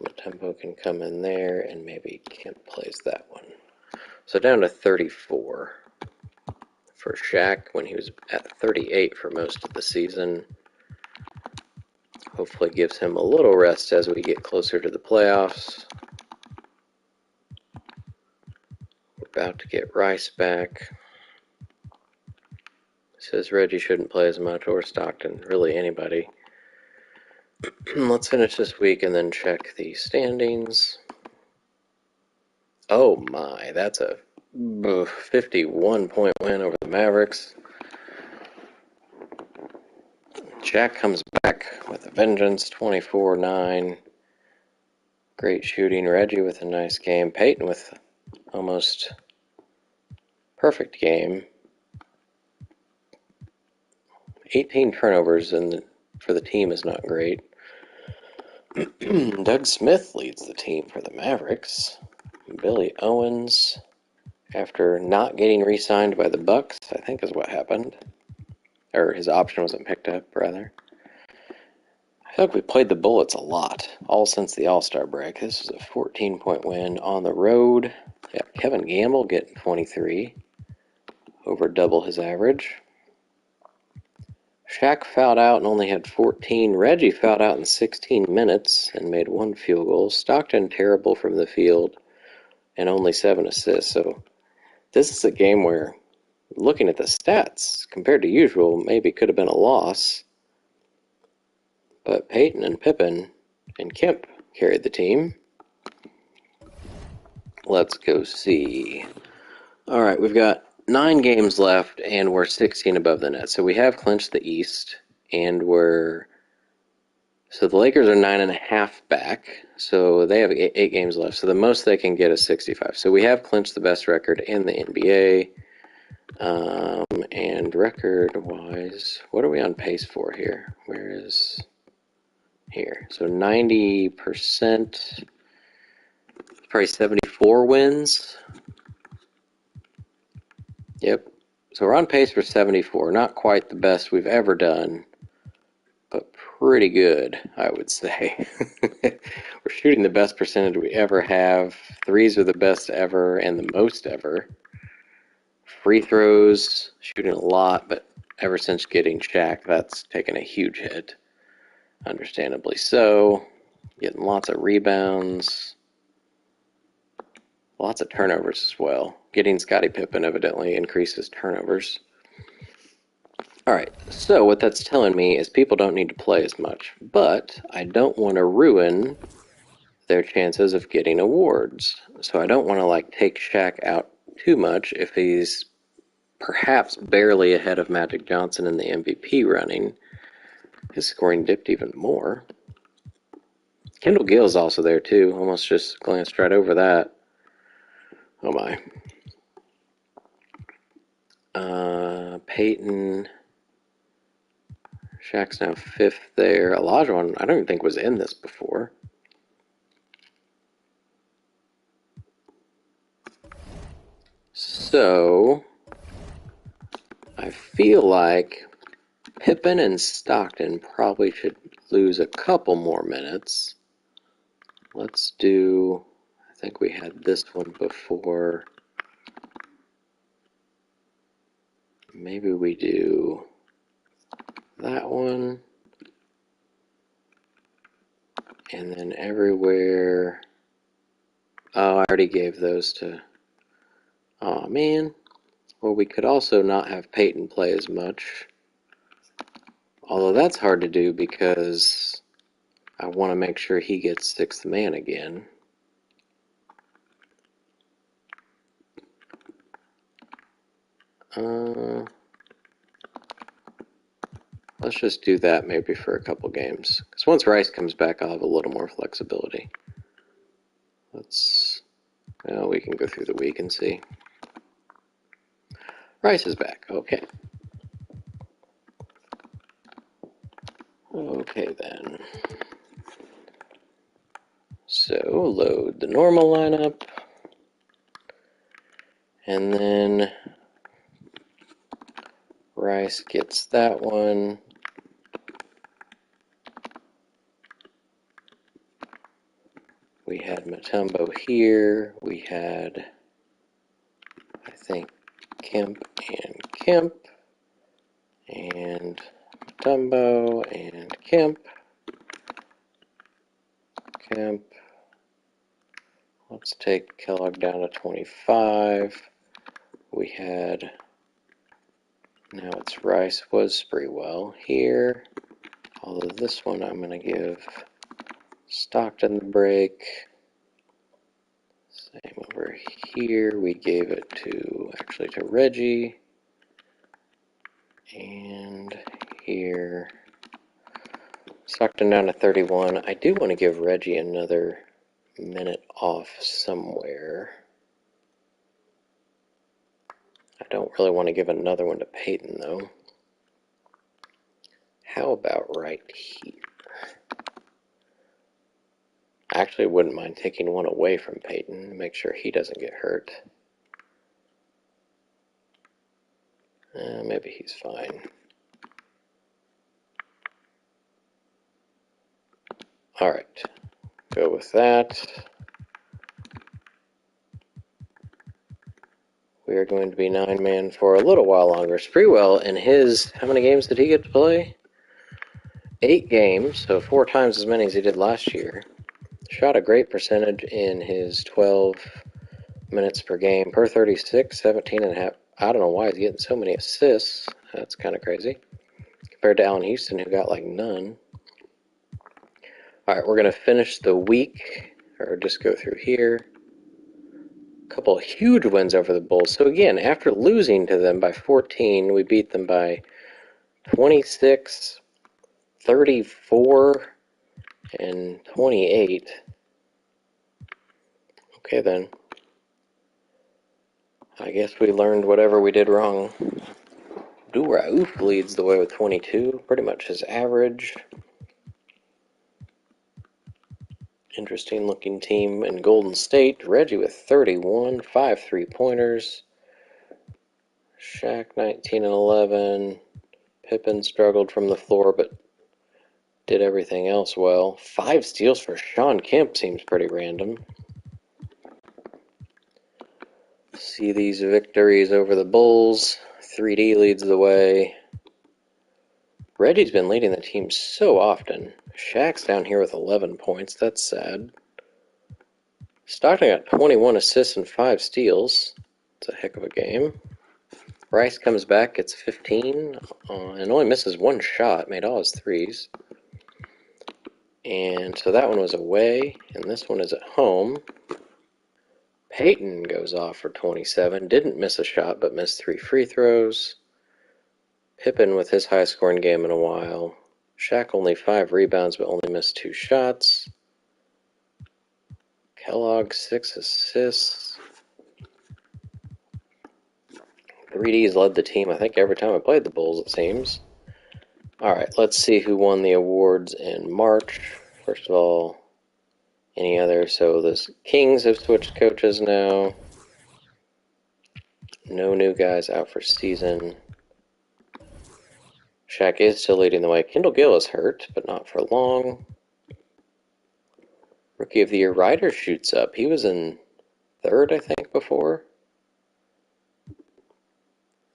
Mutombo can come in there, and maybe Kemp plays that one. So down to 34 for Shaq when he was at 38 for most of the season. Hopefully gives him a little rest as we get closer to the playoffs. We're about to get Rice back. Says Reggie shouldn't play as much, or Stockton, really anybody. Let's finish this week and then check the standings. Oh my, that's a 51-point win over the Mavericks. Jack comes back with a vengeance, 24-9. Great shooting. Reggie with a nice game. Peyton with almost perfect game. 18 turnovers for the team is not great. Doug Smith leads the team for the Mavericks. Billy Owens, after not getting re-signed by the Bucks, I think is what happened. Or his option wasn't picked up, rather. I feel like we played the Bullets a lot, all since the All-Star break. This is a 14-point win on the road. Yeah, Kevin Gamble getting 23, over double his average. Shaq fouled out and only had 14. Reggie fouled out in 16 minutes and made 1 field goal. Stockton terrible from the field and only 7 assists. So this is a game where, looking at the stats, compared to usual, maybe could have been a loss. But Peyton and Pippen and Kemp carried the team. Let's go see. All right, we've got 9 games left, and we're 16 above the net. So we have clinched the East, and so the Lakers are 9.5 back, so they have 8 games left. So the most they can get is 65. So we have clinched the best record in the NBA. And record-wise, what are we on pace for here? Where is here? So 90%, probably 74 wins. Yep. So we're on pace for 74. Not quite the best we've ever done, but pretty good, I would say. We're shooting the best percentage we ever have. Threes are the best ever and the most ever. Free throws, shooting a lot, but ever since getting Shaq, that's taken a huge hit. Understandably so. Getting lots of rebounds. Lots of turnovers as well. Getting Scottie Pippen evidently increases turnovers. Alright, so what that's telling me is people don't need to play as much, but I don't want to ruin their chances of getting awards. So I don't want to take Shaq out too much if he's perhaps barely ahead of Magic Johnson in the MVP running. His scoring dipped even more. Kendall Gill's also there too. Almost just glanced right over that. Oh my. Peyton. Shaq's now 5th there. Olajuwon, I don't even think was in this before. So, I feel like Pippen and Stockton probably should lose a couple more minutes. Let's do, I think we had this one before. Maybe we do that one. And then everywhere. Oh, I already gave those to. Oh man. Well, we could also not have Peyton play as much. Although that's hard to do because I want to make sure he gets 6th man again. Let's just do that maybe for a couple games. Because once Rice comes back, I'll have a little more flexibility. Well, we we can go through the week and see. Rice is back. Okay. Okay then. So load the normal lineup. And then Rice gets that one. We had Mutombo here. We had, I think, Kemp and Kemp. And Mutombo and Kemp. Kemp. Let's take Kellogg down to 25. We had, now it's Rice was Sprewell here. Although this one I'm going to give Stockton the break. Same over here. We gave it actually to Reggie. And here. Stockton down to 31. I do want to give Reggie another minute off somewhere. I don't really want to give another one to Peyton, though. How about right here? I actually wouldn't mind taking one away from Peyton to make sure he doesn't get hurt. Maybe he's fine. Alright, go with that. We are going to be 9-man for a little while longer. Sprewell, in his, how many games did he get to play? 8 games, so 4 times as many as he did last year. Shot a great percentage in his 12 minutes per game, per 36, 17 and a half. I don't know why he's getting so many assists. That's kind of crazy. Compared to Allen Houston, who got like none. Alright, we're going to finish the week, or just go through here. A couple of huge wins over the Bulls. So again, after losing to them by 14, we beat them by 26, 34, and 28. Okay then. I guess we learned whatever we did wrong. Duraouf leads the way with 22, pretty much his average. Interesting looking team in Golden State. Reggie with 31, 5 3-pointers. Shaq 19 and 11. Pippen struggled from the floor but did everything else well. 5 steals for Sean Kemp seems pretty random. See these victories over the Bulls. 3D leads the way. Reggie's been leading the team so often. Shaq's down here with 11 points. That's sad. Stockton got 21 assists and 5 steals. It's a heck of a game. Rice comes back, gets 15, and only misses 1 shot. Made all his threes. And so that one was away, and this one is at home. Peyton goes off for 27. Didn't miss a shot, but missed 3 free throws. Pippen with his high scoring game in a while. Shaq only 5 rebounds, but only missed 2 shots. Kellogg 6 assists. 3D's led the team, I think, every time I played the Bulls, it seems. Alright, let's see who won the awards in March. First of all, any other. So the Kings have switched coaches now. No new guys out for season. Shaq is still leading the way. Kendall Gill is hurt, but not for long. Rookie of the Year, Ryder shoots up. He was in 3rd, I think, before.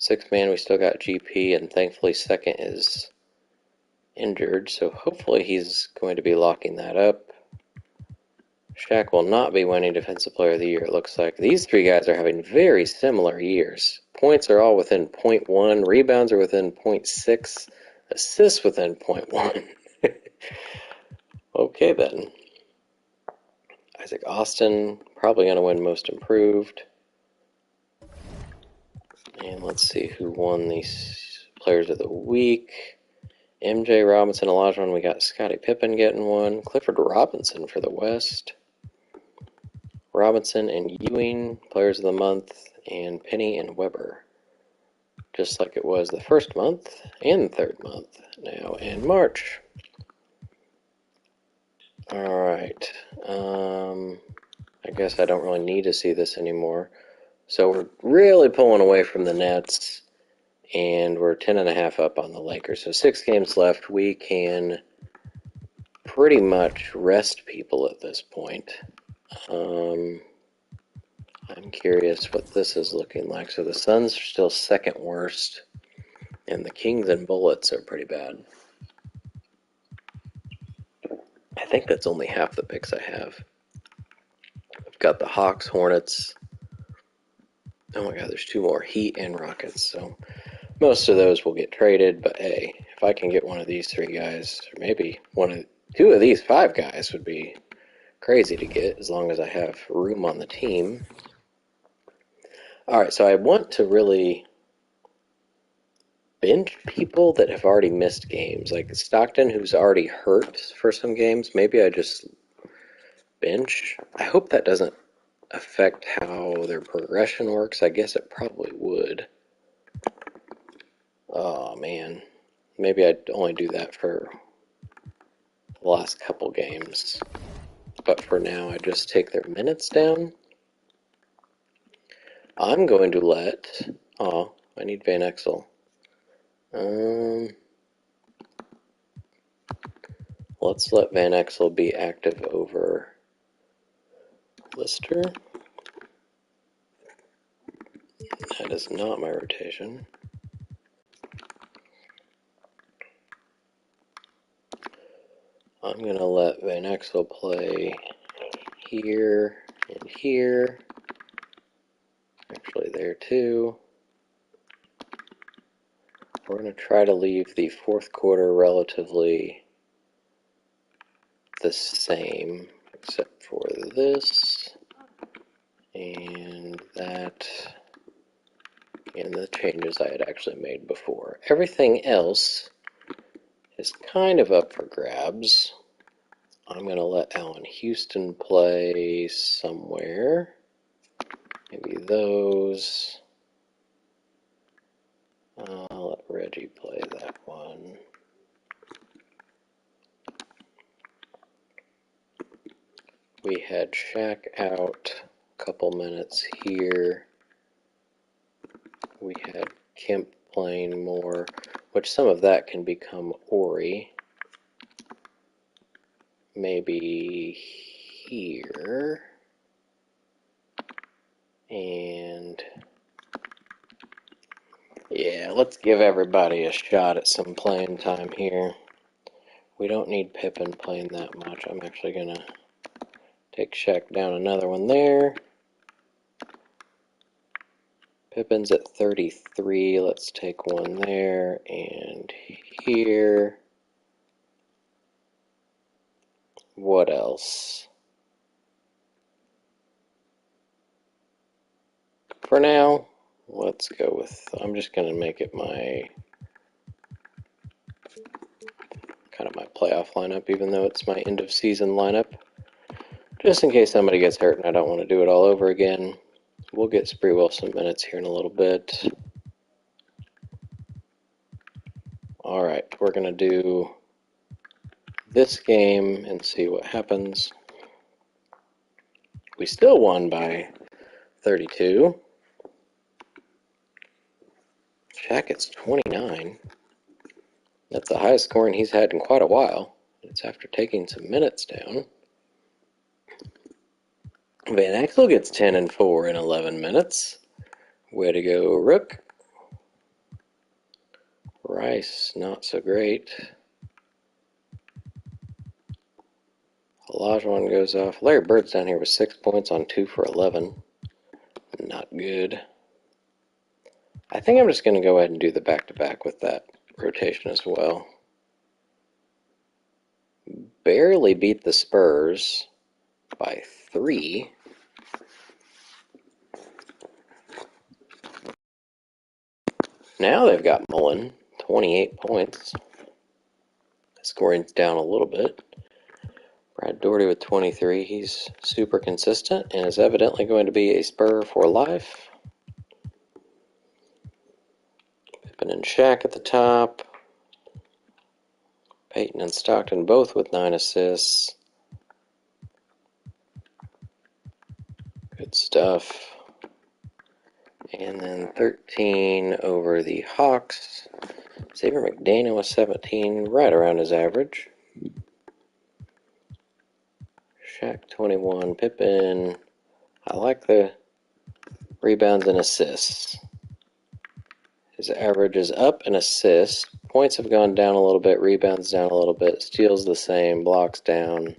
6th man, we still got GP, and thankfully 2nd is injured, so hopefully he's going to be locking that up. Shaq will not be winning Defensive Player of the Year, it looks like. These 3 guys are having very similar years. Points are all within 0.1. Rebounds are within 0.6. Assists within 0.1. Okay, then. Isaac Austin, probably going to win Most Improved. And let's see who won these Players of the Week. MJ Robinson, Olajuwon, we got Scottie Pippen getting one. Clifford Robinson for the West. Robinson and Ewing, Players of the Month, and Penny and Weber. Just like it was the first month and the third month, now in March. Alright, I guess I don't really need to see this anymore. So we're really pulling away from the Nets, and we're 10.5 up on the Lakers. So 6 games left. We can pretty much rest people at this point. I'm curious what this is looking like. So the Suns are still second worst, and the Kings and Bullets are pretty bad. I think that's only half the picks I have. I've got the Hawks, Hornets. Oh my god, there's 2 more. Heat and Rockets. So most of those will get traded, but hey, if I can get one of these 3 guys, or maybe 2 of these 5 guys would be crazy to get as long as I have room on the team. Alright, so I want to really bench people that have already missed games. Like Stockton, who's already hurt for some games, maybe I just bench. I hope that doesn't affect how their progression works. I guess it probably would. Oh man, maybe I'd only do that for the last couple games. But for now, I just take their minutes down. I'm going to let... Oh, I need Van Exel. Let's let Van Exel be active over Lister. That is not my rotation. I'm going to let Van Exel play here and here. Actually, there too. We're going to try to leave the fourth quarter relatively the same, except for this and that, and the changes I had actually made before. Everything else is kind of up for grabs. I'm going to let Allen Houston play somewhere. Maybe those. I'll let Reggie play that one. We had Shaq out a couple minutes here. We had Kemp playing more, which some of that can become Ori. Maybe here. And yeah, let's give everybody a shot at some playing time here. We don't need Pippen playing that much. I'm actually going to take Shaq down another one there. Pippen's at 33. Let's take one there and here. What else? For now, let's go with, I'm just going to make it my kind of my playoff lineup, even though it's my end of season lineup. Just in case somebody gets hurt and I don't want to do it all over again. We'll get Sprewell some minutes here in a little bit. Alright, we're going to do this game and see what happens. We still won by 32. Shaq gets 29. That's the highest scoring he's had in quite a while. It's after taking some minutes down. Van Exel gets 10 and 4 in 11 minutes. Way to go, Rook. Rice, not so great. Olajuwon goes off. Larry Bird's down here with 6 points on 2 for 11. Not good. I think I'm just going to go ahead and do the back-to-back with that rotation as well. Barely beat the Spurs by 3. Now they've got Mullen, 28 points. Scoring's down a little bit. Brad Doherty with 23. He's super consistent and is evidently going to be a Spur for life. Pippen and Shaq at the top. Peyton and Stockton both with 9 assists. Good stuff. And then 13 over the Hawks. Xavier McDaniel with 17, right around his average. Shaq 21, Pippen. I like the rebounds and assists. His average is up in assists. Points have gone down a little bit, rebounds down a little bit, steals the same, blocks down.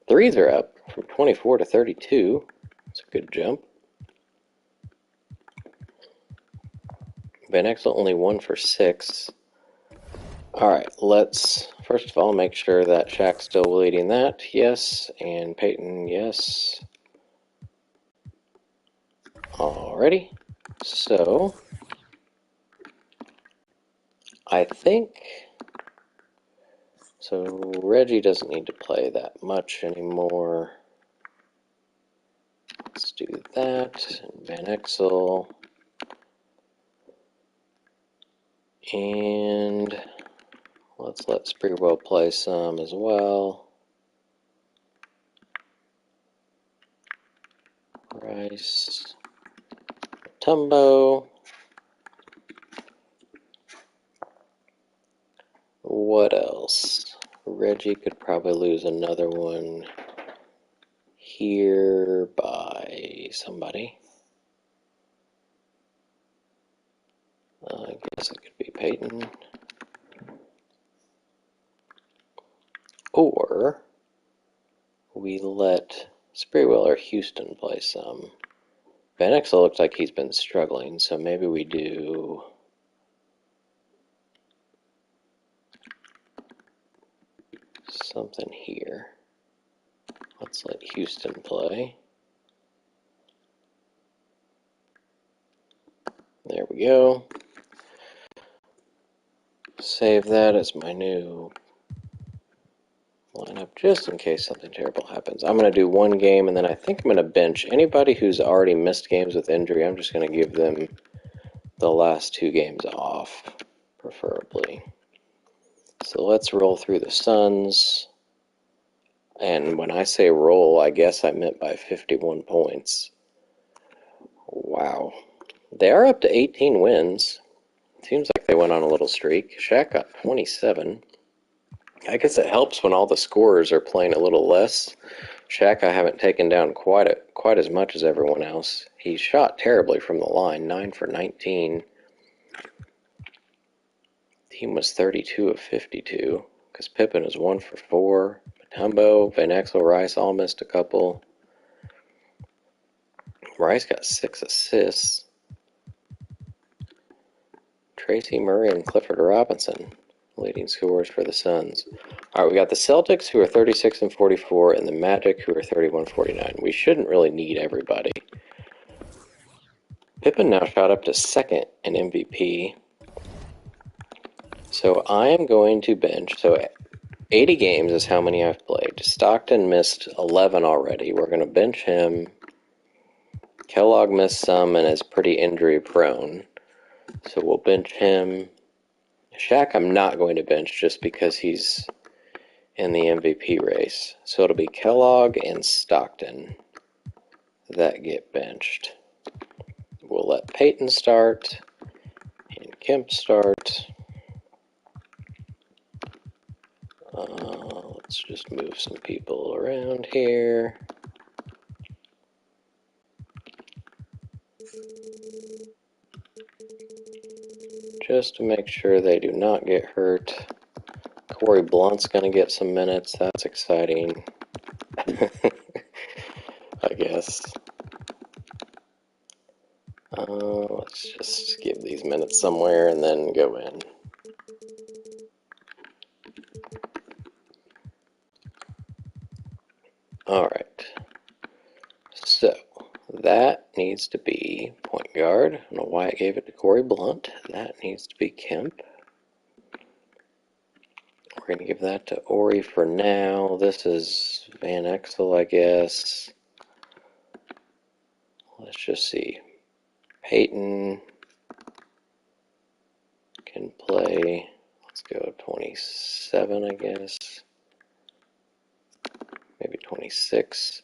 Threes are up from 24 to 32. That's a good jump. Van Exel only 1 for 6. Alright, let's first of all make sure that Shaq's still leading that. Yes. And Peyton, yes. Alrighty. So, I think... So, Reggie doesn't need to play that much anymore. Let's do that. And Van Exel. And let's let Sprewell play some as well. Rice. Tumbo. What else? Reggie could probably lose another one here by somebody. I guess it could be Peyton. Or we let Sprewell or Houston play some. Van Exel looks like he's been struggling, so maybe we do... something here. Let's let Houston play. There we go. Save that as my new lineup just in case something terrible happens. I'm going to do one game and then I think I'm going to bench anybody who's already missed games with injury. I'm just going to give them the last 2 games off, preferably. So let's roll through the Suns. And when I say roll, I guess I meant by 51 points. Wow. They are up to 18 wins. Seems like they went on a little streak. Shaq got 27. I guess it helps when all the scorers are playing a little less. Shaq I haven't taken down quite as much as everyone else. He shot terribly from the line, 9 for 19. Team was 32 of 52, because Pippen was 1 for 4. Matumbo, Van Exel, Rice all missed a couple. Rice got 6 assists. Tracy Murray and Clifford Robinson, leading scorers for the Suns. All right, we got the Celtics, who are 36 and 44, and the Magic, who are 31-49. We shouldn't really need everybody. Pippen now shot up to second in MVP. So I am going to bench. So 80 games is how many I've played. Stockton missed 11 already. We're going to bench him. Kellogg missed some and is pretty injury prone. So we'll bench him. Shaq I'm not going to bench just because he's in the MVP race. So it'll be Kellogg and Stockton that get benched. We'll let Peyton start and Kemp start. Let's just move some people around here. Just to make sure they do not get hurt. Corey Blunt's going to get some minutes. That's exciting. I guess. Let's just give these minutes somewhere and then go in. Alright. So, that needs to be point guard. I don't know why I gave it to Corey Blunt. That needs to be Kemp. We're going to give that to Ori for now. This is Van Exel, I guess. Let's just see. Peyton can play, let's go 27, I guess. Maybe 26.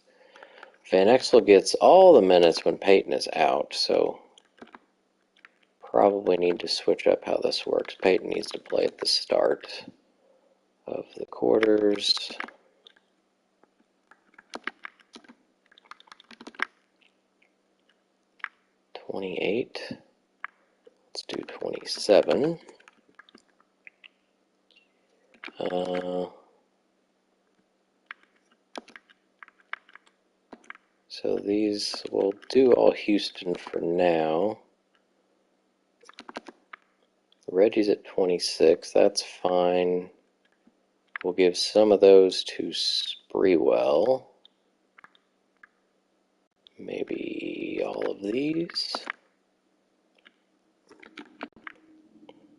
Van Exel gets all the minutes when Peyton is out, so probably need to switch up how this works. Peyton needs to play at the start of the quarters. $28. Let's do 27. So these, we'll do all Houston for now. Reggie's at 26, that's fine. We'll give some of those to Sprewell. Maybe all of these.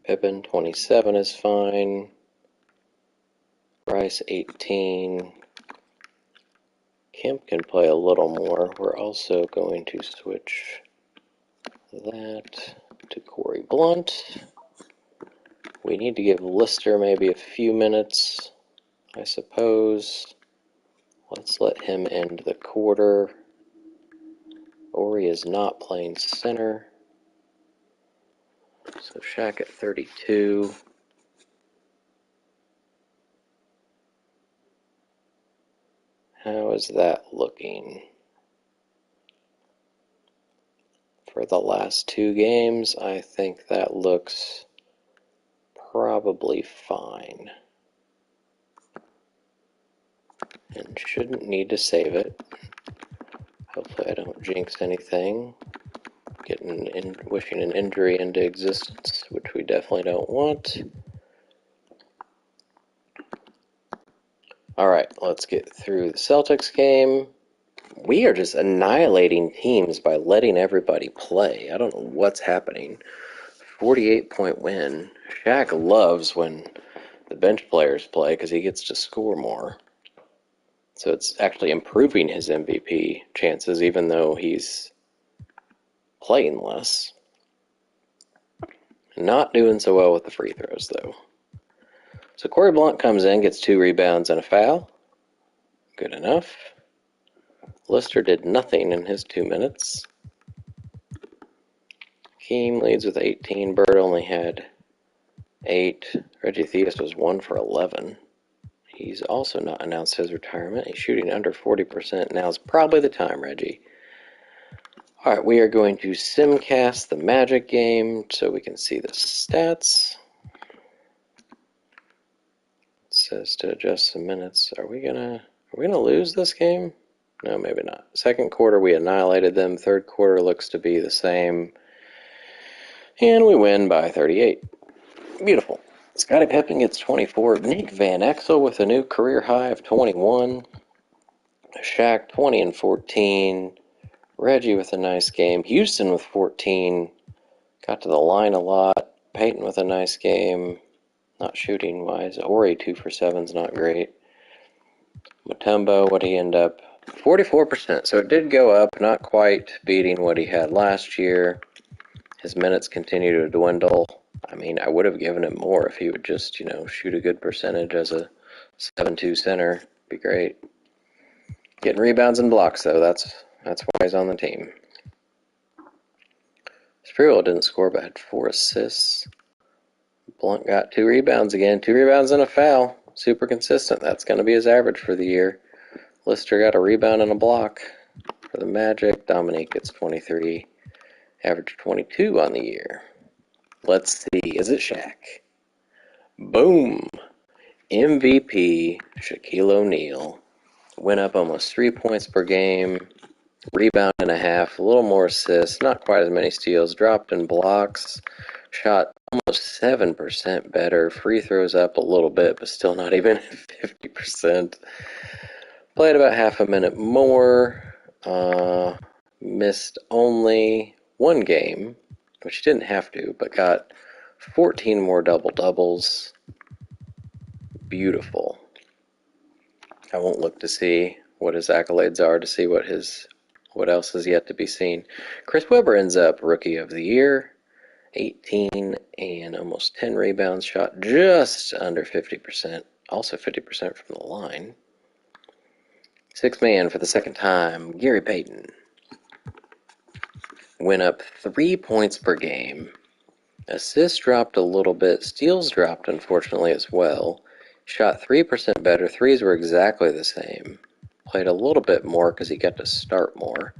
Pippin, 27 is fine. Rice, 18. Kemp can play a little more. We're also going to switch that to Corey Blunt. We need to give Lister maybe a few minutes, I suppose. Let's let him end the quarter. Ori is not playing center. So Shaq at 32. How is that looking? For the last two games, I think that looks probably fine. And shouldn't need to save it. Hopefully I don't jinx anything. Wishing an injury into existence, which we definitely don't want. Alright, let's get through the Celtics game. We are just annihilating teams by letting everybody play. I don't know what's happening. 48-point win. Shaq loves when the bench players play because he gets to score more. So it's actually improving his MVP chances even though he's playing less. Not doing so well with the free throws though. So Corey Blunt comes in, gets 2 rebounds and a foul. Good enough. Lister did nothing in his 2 minutes. Keem leads with 18. Bird only had 8. Reggie Theus was 1 for 11. He's also not announced his retirement. He's shooting under 40%. Now's probably the time, Reggie. Alright, we are going to simcast the Magic game so we can see the stats. It says to adjust some minutes. Are we gonna lose this game? No, maybe not. Second quarter we annihilated them. Third quarter looks to be the same. And we win by 38. Beautiful. Scottie Pippen gets 24. Nick Van Exel with a new career high of 21. Shaq 20 and 14. Reggie with a nice game. Houston with 14. Got to the line a lot. Peyton with a nice game. Not shooting wise. Ori 2 for 7 is not great. Mutombo, what he end up? 44%. So it did go up, not quite beating what he had last year. His minutes continue to dwindle. I mean, I would have given him more if he would just, shoot a good percentage as a 7-2 center. Be great. Getting rebounds and blocks, though. That's why he's on the team. Sprewell didn't score, but had 4 assists. Blunt got 2 rebounds again. 2 rebounds and a foul. Super consistent. That's going to be his average for the year. Lister got a rebound and a block for the Magic. Dominique gets 23. Average 22 on the year. Let's see. Is it Shaq? Boom. MVP Shaquille O'Neal. Went up almost 3 points per game. Rebound and a half. A little more assists. Not quite as many steals. Dropped in blocks. Shot almost 7% better. Free throws up a little bit, but still not even 50%. Played about half a minute more. Missed only 1 game, which he didn't have to, but got 14 more double-doubles. beautiful. I won't look to see what his accolades are to see what else is yet to be seen. Chris Webber ends up Rookie of the Year, 18 and almost 10 rebounds, shot just under 50%, also 50% from the line. Sixth man for the second time, Gary Payton. Went up 3 points per game. Assists dropped a little bit. Steals dropped, unfortunately, as well. Shot 3% better. Threes were exactly the same. Played a little bit more because he got to start more.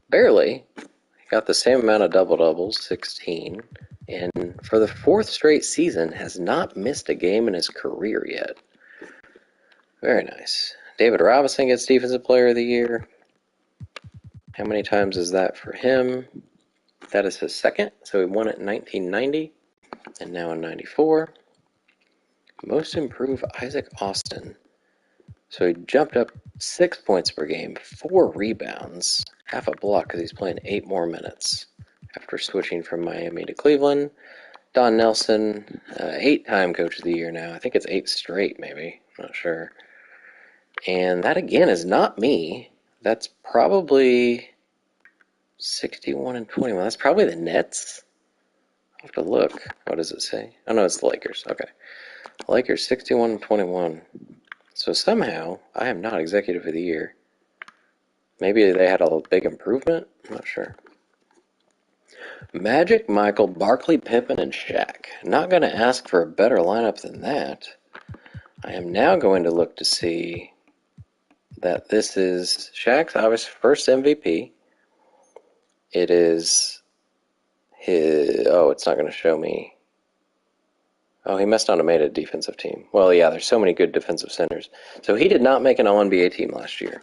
Barely. He got the same amount of double-doubles, 16. And for the fourth straight season, has not missed a game in his career yet. Very nice. David Robinson gets Defensive Player of the Year. How many times is that for him? That is his second, so he won it in 1990 and now in 94. Most improved, Isaac Austin. So he jumped up 6 points per game, 4 rebounds, half a block because he's playing 8 more minutes after switching from Miami to Cleveland. Don Nelson, 8-time Coach of the Year now. I think it's 8 straight, maybe. I'm not sure. And that, again, is not me. That's probably 61 and 21. That's probably the Nets. I'll have to look. What does it say? Oh, no, it's the Lakers. Okay. Lakers 61 and 21. So somehow, I am not Executive of the Year. Maybe they had a big improvement? I'm not sure. Magic, Michael, Barkley, Pippen, and Shaq. Not going to ask for a better lineup than that. I am now going to look to see that this is Shaq's obvious first MVP. It is his... Oh, it's not going to show me. Oh, he must not have made a defensive team. Well, yeah, there's so many good defensive centers. So he did not make an All-NBA team last year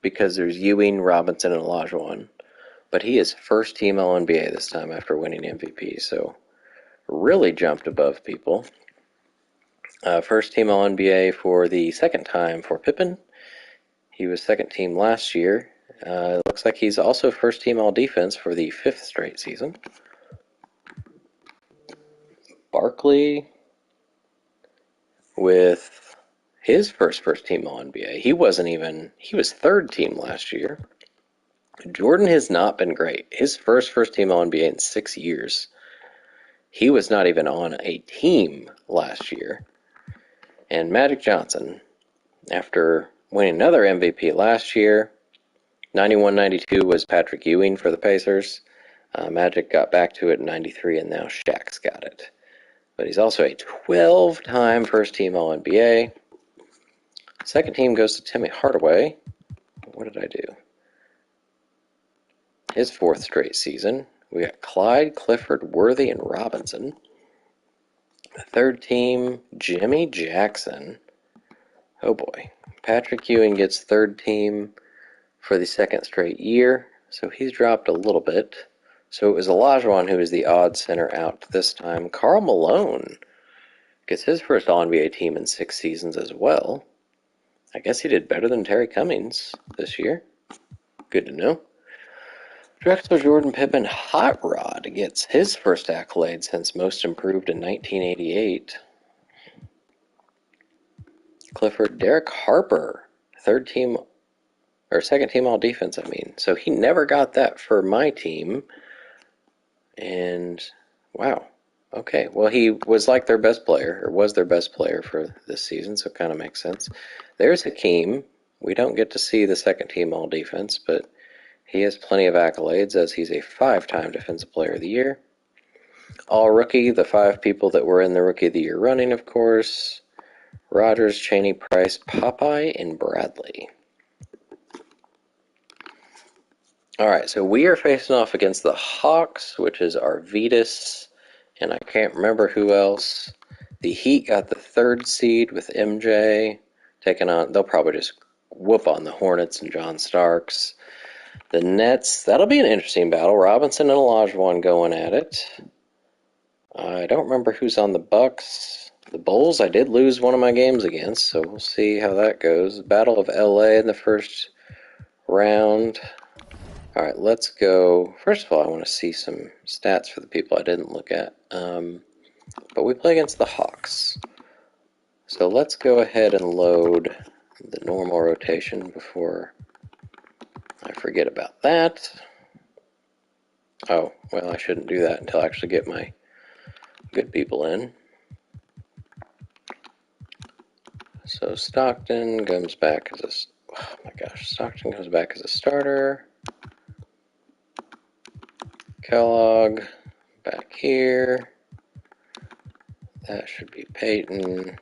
because there's Ewing, Robinson, and Olajuwon. But he is first team All-NBA this time after winning MVP, so really jumped above people. First team All-NBA for the second time for Pippen. He was second team last year. Looks like he's also first team All-Defense for the 5th straight season. Barkley with his first team All-NBA. He was third team last year. Jordan has not been great. His first team All-NBA in 6 years. He was not even on a team last year. And Magic Johnson, after winning another MVP last year, 91-92 was Patrick Ewing for the Pacers. Magic got back to it in 93, and now Shaq's got it. But he's also a 12-time first-team All-NBA. Second team goes to Timmy Hardaway. What did I do? His 4th straight season. We got Clyde, Clifford, Worthy, and Robinson. Third team, Jimmy Jackson. Oh boy. Patrick Ewing gets third team for the 2nd straight year, so he's dropped a little bit. So it was Olajuwon who was the odd center out this time. Karl Malone gets his first All-NBA team in 6 seasons as well. I guess he did better than Terry Cummings this year. Good to know. Drexler, Jordan, Pippen, Hot Rod gets his first accolade since Most Improved in 1988. Clifford, Derek Harper, second team All Defense, So he never got that for my team. And wow. Okay. Well, he was like their best player, or was their best player for this season, so it kind of makes sense. There's Hakeem. We don't get to see the second team All Defense, but he has plenty of accolades as he's a 5-time Defensive Player of the Year. All Rookie, the 5 people that were in the Rookie of the Year running, of course. Rogers, Cheney, Price, Popeye, and Bradley. All right, so we are facing off against the Hawks, which is Arvidas, and I can't remember who else. The Heat got the 3rd seed with MJ taking on. They'll probably just whoop on the Hornets and John Starks. The Nets, that'll be an interesting battle. Robinson and Olajuwon going at it. I don't remember who's on the Bucks. The Bulls, I did lose one of my games against, so we'll see how that goes. Battle of LA in the first round. All right, let's go. First of all, I want to see some stats for the people I didn't look at. But we play against the Hawks. So let's go ahead and load the normal rotation before I forget about that. Oh, well, I shouldn't do that until I actually get my good people in. So Stockton comes back as a... Oh my gosh, Stockton comes back as a starter. Kellogg back here. That should be Peyton.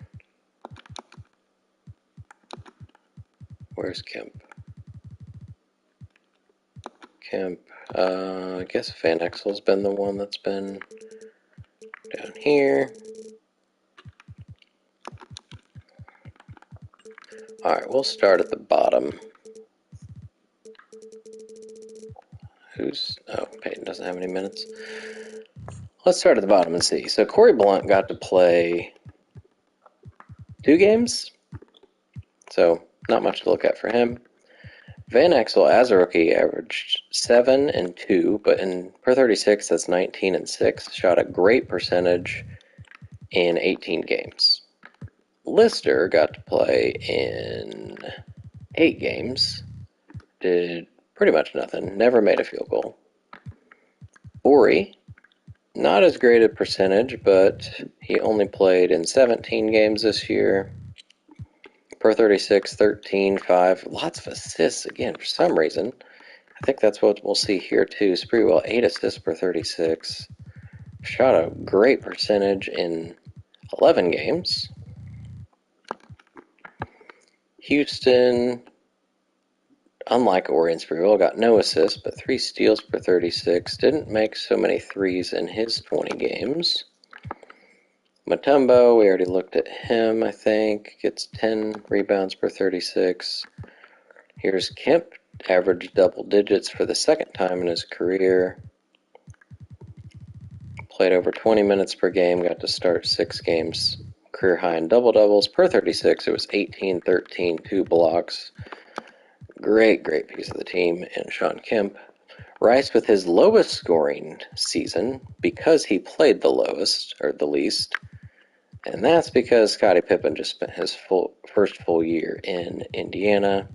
Where's Kemp? Kemp. I guess Van Exel's been the one that's been down here. Alright, we'll start at the bottom. Oh, Peyton doesn't have any minutes. Let's start at the bottom and see. So Corey Blunt got to play 2 games. So not much to look at for him. Van Exel, as a rookie, averaged 7 and 2, but in per 36, that's 19 and 6. Shot a great percentage in 18 games. Lister got to play in 8 games. Did pretty much nothing. Never made a field goal. Ori, not as great a percentage, but he only played in 17 games this year. Per 36, 13, 5. Lots of assists, again, for some reason. I think that's what we'll see here, too. Sprewell, 8 assists per 36. Shot a great percentage in 11 games. Houston, unlike Ori and Sprewell, got no assists, but 3 steals per 36. Didn't make so many threes in his 20 games. Mutombo, we already looked at him, I think. Gets 10 rebounds per 36. Here's Kemp, averaged double digits for the second time in his career. Played over 20 minutes per game, got to start 6 games. Career high in double-doubles. Per 36, it was 18, 13, 2 blocks. Great piece of the team. And Sean Kemp. Rice with his lowest scoring season because he played the lowest, or the least. And that's because Scottie Pippen just spent his first full year in Indiana.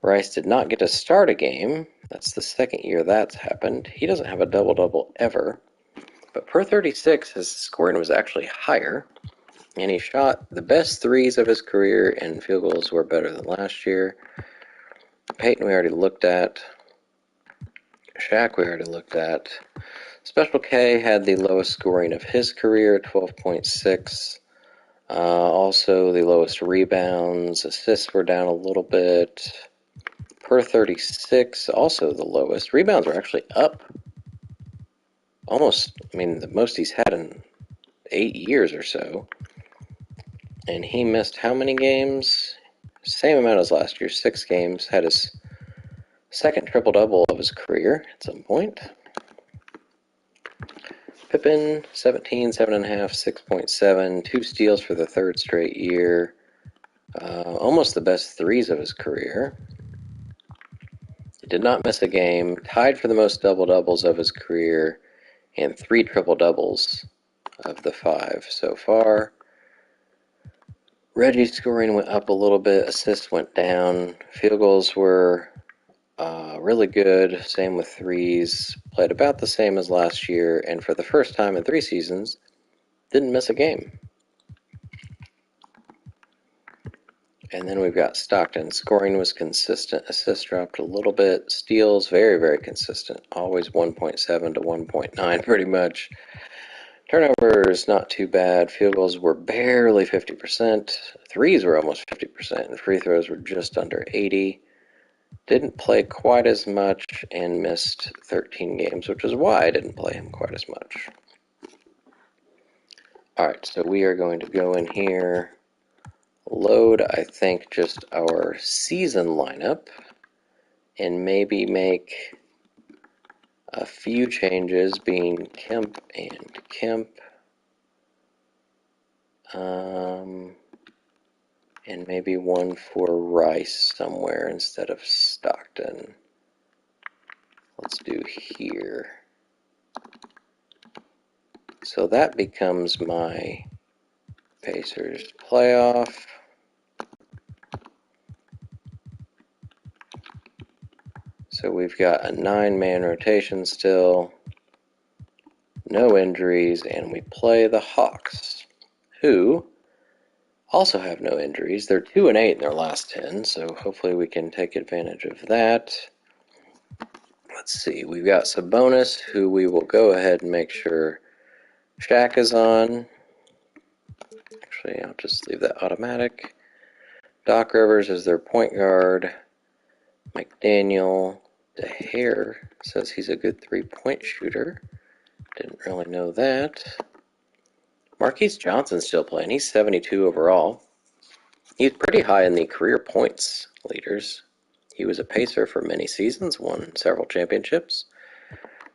Rice did not get to start a game. That's the second year that's happened. He doesn't have a double-double ever. But per 36, his scoring was actually higher. And he shot the best threes of his career, and field goals were better than last year. Peyton we already looked at. Shaq we already looked at. Special K had the lowest scoring of his career, 12.6. Also the lowest rebounds. Assists were down a little bit. Per 36, also the lowest. Rebounds were actually up. Almost, the most he's had in 8 years or so. And he missed how many games? Same amount as last year, 6 games. Had his second triple-double of his career at some point. Pippen, 17, 7.5, 6.7, 2 steals for the third straight year. Almost the best threes of his career. He did not miss a game. Tied for the most double-doubles of his career. And 3 triple-doubles of the 5 so far. Reggie's scoring went up a little bit. Assists went down. Field goals were really good. Same with threes. Played about the same as last year, and for the first time in 3 seasons, didn't miss a game. And then we've got Stockton. Scoring was consistent. Assists dropped a little bit. Steals, very consistent. Always 1.7 to 1.9 pretty much. Turnovers, not too bad. Field goals were barely 50%. Threes were almost 50%, and free throws were just under 80. Didn't play quite as much and missed 13 games, which is why I didn't play him quite as much. Alright, so we are going to go in here, load, I think, just our season lineup, and maybe make a few changes, being Kemp and Kemp. And maybe one for Rice somewhere instead of Stockton. Let's do here. So that becomes my Pacers playoff. So we've got a 9-man rotation still, no injuries, and we play the Hawks, who also have no injuries. They're 2-8 in their last 10, so hopefully we can take advantage of that. Let's see, we've got Sabonis, who we will go ahead and make sure Shaq is on. Actually, I'll just leave that automatic. Doc Rivers is their point guard. McDaniel DeHare says he's a good three-point shooter. Didn't really know that. Marquise Johnson's still playing. He's 72 overall. He's pretty high in the career points leaders. He was a pacer for many seasons, won several championships.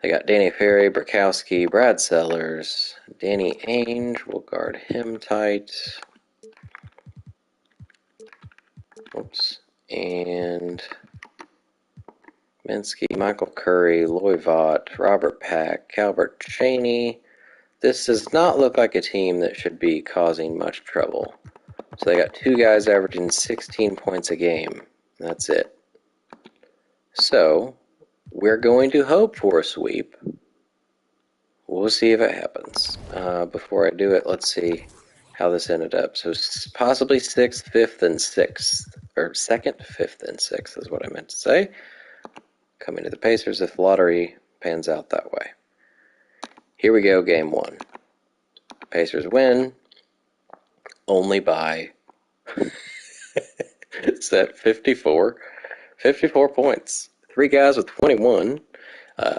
They got Danny Ferry, Burkowski, Brad Sellers. Danny Ainge will guard him tight. Oops. And Minsky, Michael Curry, Loy Vaught, Robert Pack, Calvert Chaney. This does not look like a team that should be causing much trouble. So they got two guys averaging 16 points a game. That's it. So we're going to hope for a sweep. We'll see if it happens. Before I do it, let's see how this ended up. So possibly 6th, 5th, and 6th. Or 2nd, 5th, and 6th is what I meant to say. Coming to the Pacers if the lottery pans out that way. Here we go, game 1. Pacers win. Only by set 54. 54 points. 3 guys with 21.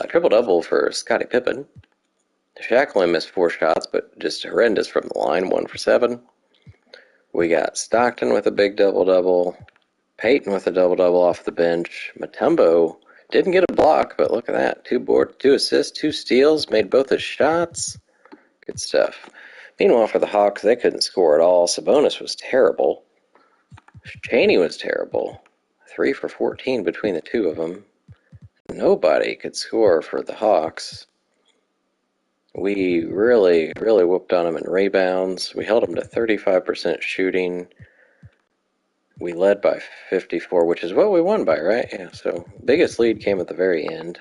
Triple-double for Scottie Pippen. Shaq only missed 4 shots, but just horrendous from the line. 1 for 7. We got Stockton with a big double-double. Payton with a double-double off the bench. Mutombo didn't get a block, but look at that. 2 boards, 2 assists, 2 steals. Made both his shots. Good stuff. Meanwhile, for the Hawks, they couldn't score at all. Sabonis was terrible. Chaney was terrible. 3 for 14 between the two of them. Nobody could score for the Hawks. We really whooped on them in rebounds. We held them to 35% shooting. We led by 54, which is what we won by, right? Yeah, so biggest lead came at the very end.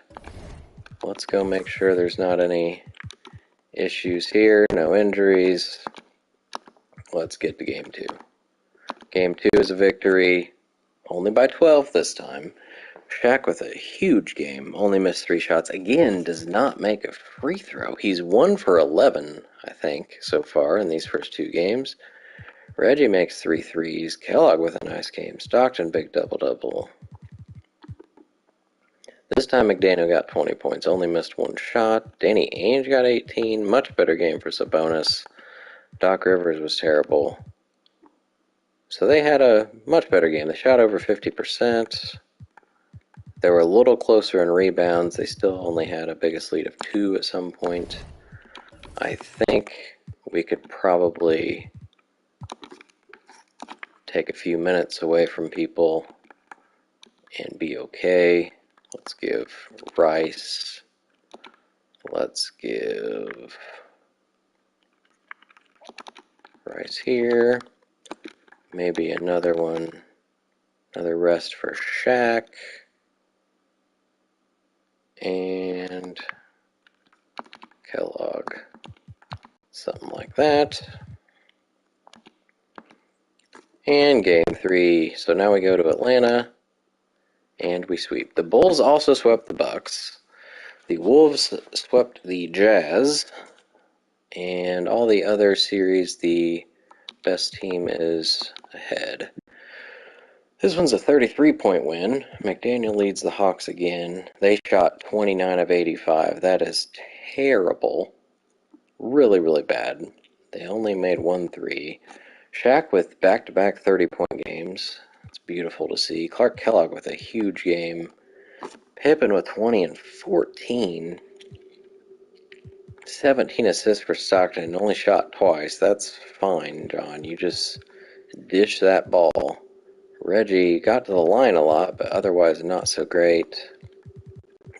Let's go make sure there's not any issues here, no injuries. Let's get to game 2. Game 2 is a victory, only by 12 this time. Shaq with a huge game, only missed 3 shots. Again, does not make a free throw. He's 1 for 11, I think, so far in these first 2 games. Reggie makes 3 threes. Kellogg with a nice game. Stockton, big double-double. This time McDaniel got 20 points, only missed 1 shot. Danny Ainge got 18. Much better game for Sabonis. Doc Rivers was terrible. So they had a much better game. They shot over 50%. They were a little closer in rebounds. They still only had a biggest lead of 2 at some point. I think we could probably take a few minutes away from people and be okay. Let's give Rice. Let's give Rice here. Maybe another one. Another rest for Shaq. And Kellogg. Something like that. And game 3. So now we go to Atlanta. And we sweep. The Bulls also swept the Bucks. The Wolves swept the Jazz. And all the other series, the best team is ahead. This one's a 33-point win. McDaniel leads the Hawks again. They shot 29 of 85. That is terrible. Really bad. They only made 1 3. Shaq with back-to-back 30-point games. It's beautiful to see. Clark Kellogg with a huge game. Pippen with 20 and 14. 17 assists for Stockton and only shot twice. That's fine, John. You just dish that ball. Reggie got to the line a lot, but otherwise not so great.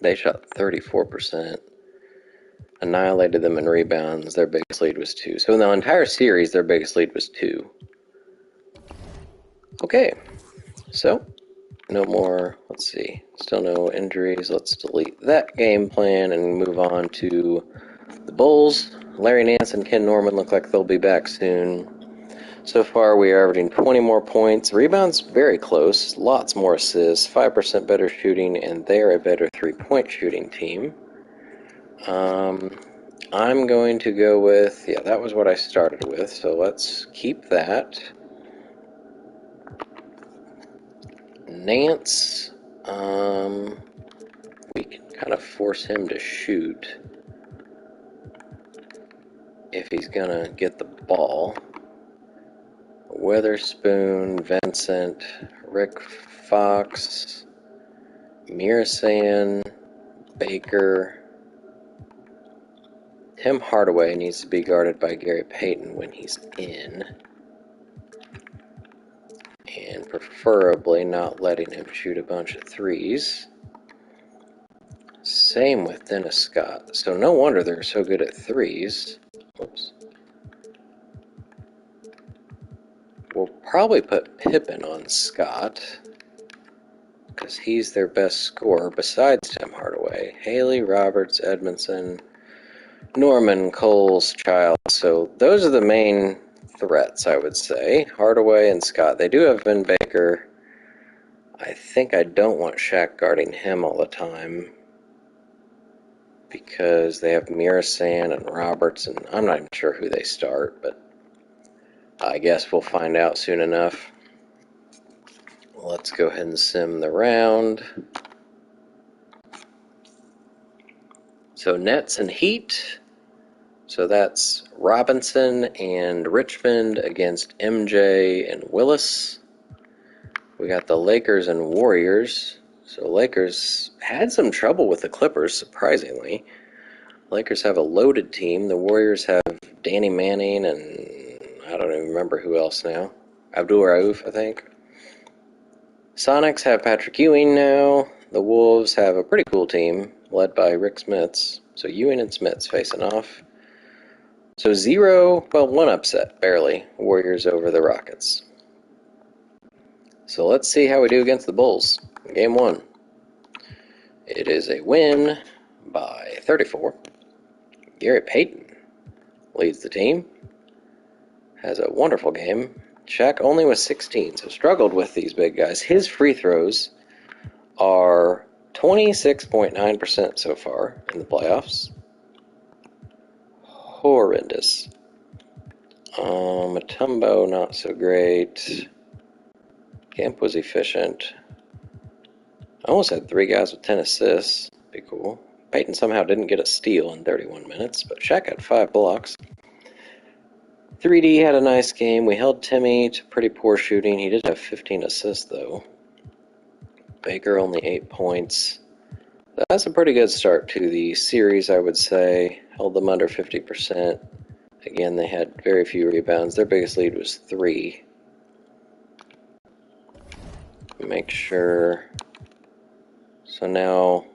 They shot 34%. annihilated them in rebounds. Their biggest lead was 2. So in the entire series, their biggest lead was 2. Okay, so no more, let's see, still no injuries. Let's delete that game plan and move on to the Bulls. Larry Nance and Ken Norman look like they'll be back soon. So far, we are averaging 20 more points. Rebounds, very close. Lots more assists, 5% better shooting, and they're a better three-point shooting team. I'm going to go with, yeah, that was what I started with, so let's keep that. Nance, we can kind of force him to shoot if he's gonna get the ball. Weatherspoon, Vincent, Rick Fox, Mirasan, Baker. Tim Hardaway needs to be guarded by Gary Payton when he's in. And preferably not letting him shoot a bunch of threes. Same with Dennis Scott. So no wonder they're so good at threes. Oops. We'll probably put Pippen on Scott, because he's their best scorer besides Tim Hardaway. Haley, Roberts, Edmondson, Norman, Coles, Childs. So those are the main threats, I would say. Hardaway and Scott. They do have Vin Baker. I think I don't want Shaq guarding him all the time, because they have Mirasan and Roberts, and I'm not even sure who they start, but I guess we'll find out soon enough. Let's go ahead and sim the round. So Nets and Heat. So that's Robinson and Richmond against MJ and Willis. We got the Lakers and Warriors. So Lakers had some trouble with the Clippers, surprisingly. Lakers have a loaded team. The Warriors have Danny Manning and I don't even remember who else now. Abdul Rauf, I think. Sonics have Patrick Ewing now. The Wolves have a pretty cool team led by Rick Smits. So Ewing and Smits facing off. So one upset, barely. Warriors over the Rockets. So let's see how we do against the Bulls. Game 1. It is a win by 34. Gary Payton leads the team. Has a wonderful game. Shaq only was 16, so struggled with these big guys. His free throws are 26.9% so far in the playoffs. Horrendous. Matumbo, not so great. Camp was efficient. I almost had 3 guys with 10 assists. Be cool. Payton somehow didn't get a steal in 31 minutes, but Shaq had 5 blocks. 3D had a nice game. We held Timmy to pretty poor shooting. He did have 15 assists, though. Baker only 8 points. That's a pretty good start to the series, I would say. Held them under 50%. Again, they had very few rebounds. Their biggest lead was 3. Make sure. So now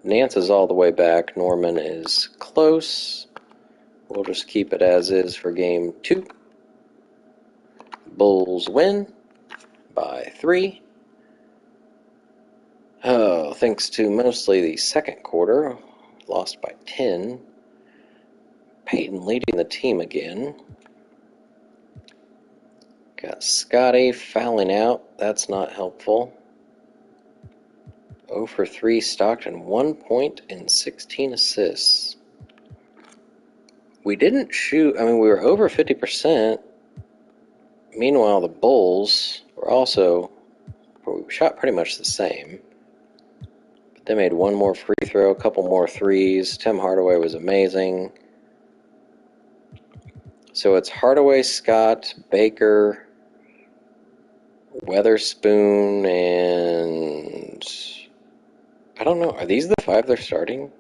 Nance is all the way back. Norman is close. We'll just keep it as is for game 2. Bulls win by 3. Oh, thanks to mostly the second quarter. Lost by 10. Peyton leading the team again. Got Scotty fouling out. That's not helpful. 0 for 3 Stockton. 1 point and 16 assists. We didn't shoot. I mean, we were over 50%. Meanwhile, the Bulls we shot pretty much the same. But they made 1 more free throw, a couple more threes. Tim Hardaway was amazing. So it's Hardaway, Scott, Baker, Weatherspoon, and I don't know. Are these the 5 they're starting?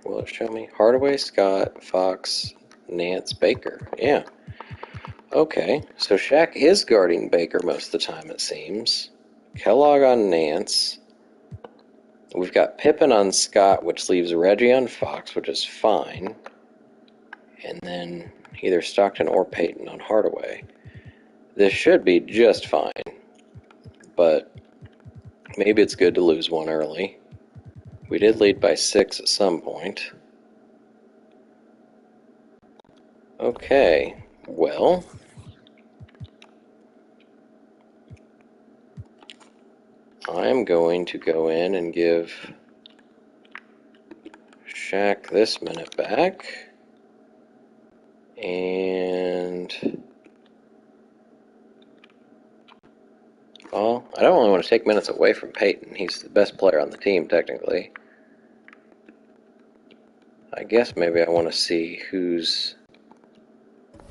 Will it show me? Hardaway, Scott, Fox, Nance, Baker. Yeah. Okay. So Shaq is guarding Baker most of the time, it seems. Kellogg on Nance. We've got Pippin on Scott, which leaves Reggie on Fox, which is fine. And then either Stockton or Peyton on Hardaway. This should be just fine. But maybe it's good to lose one early. We did lead by 6 at some point. Okay, well, I'm going to go in and give Shaq this minute back. And, well, I don't really want to take minutes away from Peyton. He's the best player on the team, technically. I guess maybe I want to see who's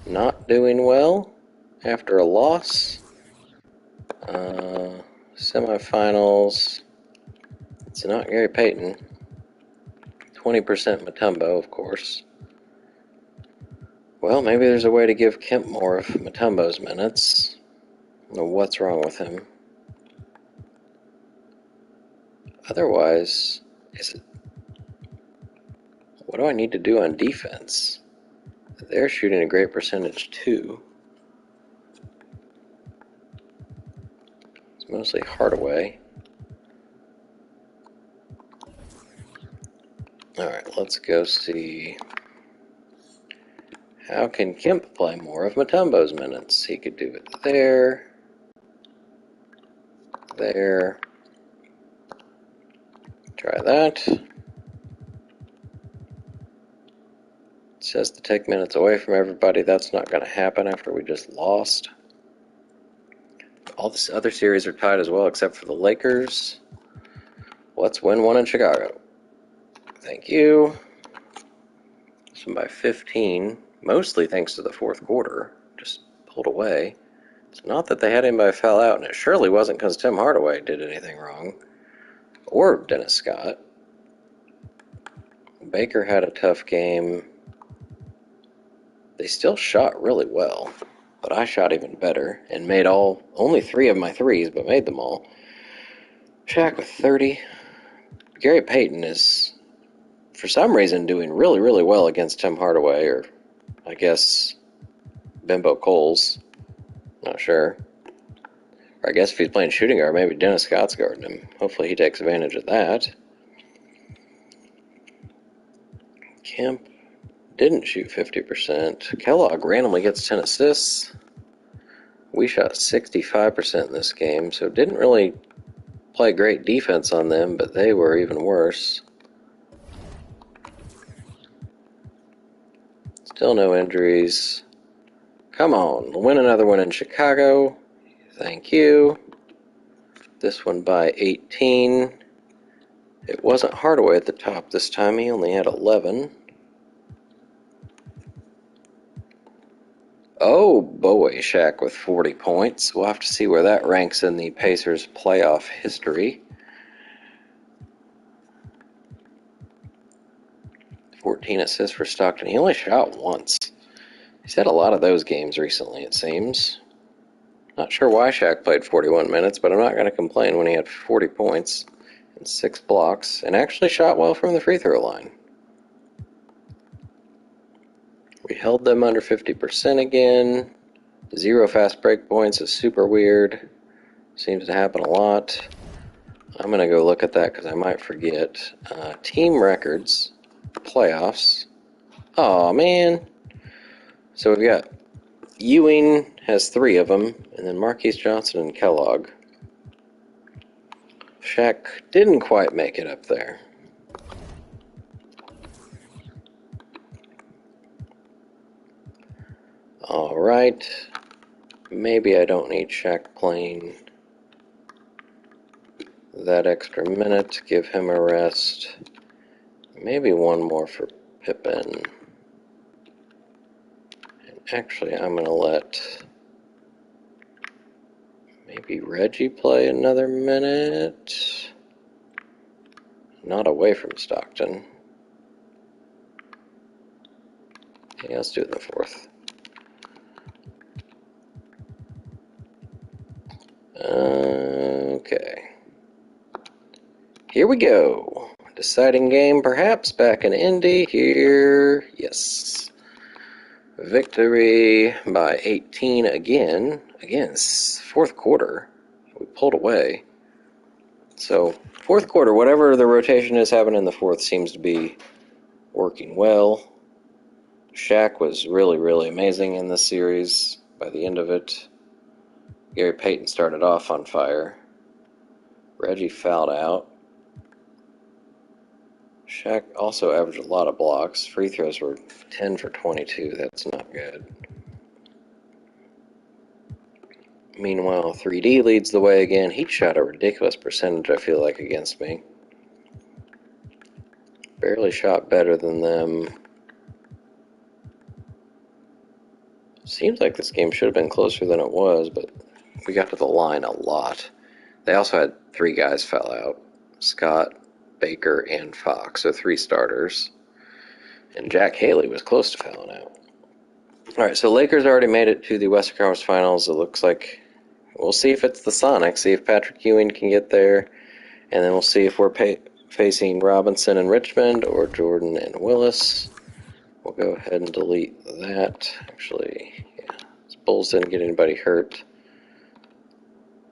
not doing well after a loss. Semifinals. It's not Gary Payton. 20% Mutombo, of course. Well, maybe there's a way to give Kemp more of Mutombo's minutes. I don't know what's wrong with him. Otherwise, what do I need to do on defense? They're shooting a great percentage too. It's mostly Hardaway. Alright, let's go see. How can Kemp play more of Mutombo's minutes? He could do it there. There. Try that. It says to take minutes away from everybody. That's not going to happen after we just lost. All the other series are tied as well, except for the Lakers. Let's win one in Chicago. Thank you. So by 15, mostly thanks to the fourth quarter, just pulled away. It's not that they had anybody foul out, and it surely wasn't because Tim Hardaway did anything wrong, or Dennis Scott. Baker had a tough game. They still shot really well, but I shot even better and made only 3 of my threes, but made them all. Shaq with 30. Gary Payton is, for some reason, doing really, really well against Tim Hardaway, or I guess Bimbo Coles. Not sure. Or I guess if he's playing shooting guard, maybe Dennis Scott's guarding him. Hopefully he takes advantage of that. Kemp didn't shoot 50%. Kellogg randomly gets 10 assists. We shot 65% in this game, so didn't really play great defense on them, but they were even worse. Still no injuries. Come on, win another one in Chicago. Thank you. This one by 18. It wasn't Hardaway at the top this time. He only had 11. Oh boy, Shaq with 40 points. We'll have to see where that ranks in the Pacers' playoff history. 14 assists for Stockton. He only shot once. He's had a lot of those games recently, it seems. Not sure why Shaq played 41 minutes, but I'm not going to complain when he had 40 points and 6 blocks, and actually shot well from the free throw line. We held them under 50% again. 0 fast break points is super weird. Seems to happen a lot. I'm going to go look at that because I might forget. Team records, playoffs. Oh man. So we've got Ewing has 3 of them, and then Marquise Johnson and Kellogg. Shaq didn't quite make it up there. Alright. Maybe I don't need Shaq playing that extra minute. Give him a rest. Maybe one more for Pippen. And actually, I'm going to let maybe Reggie play another minute. Not away from Stockton. Yeah, let's do it in the fourth. Okay. Here we go. Deciding game, perhaps, back in Indy. Here, yes. Victory by 18 again. Again, fourth quarter. We pulled away. So, fourth quarter, whatever the rotation is happening in the fourth seems to be working well. Shaq was really, really amazing in this series. By the end of it, Gary Payton started off on fire. Reggie fouled out. Shaq also averaged a lot of blocks. Free throws were 10 for 22. That's not good. Meanwhile, 3D leads the way again. He shot a ridiculous percentage, I feel like, against me. Barely shot better than them. Seems like this game should have been closer than it was, but we got to the line a lot. They also had 3 guys foul out. Scott, Baker, and Fox, so 3 starters. And Jack Haley was close to fouling out. Alright, so Lakers already made it to the Western Conference Finals. It looks like we'll see if it's the Sonics, see if Patrick Ewing can get there, and then we'll see if we're facing Robinson and Richmond or Jordan and Willis. We'll go ahead and delete that. Actually, yeah, this Bulls didn't get anybody hurt.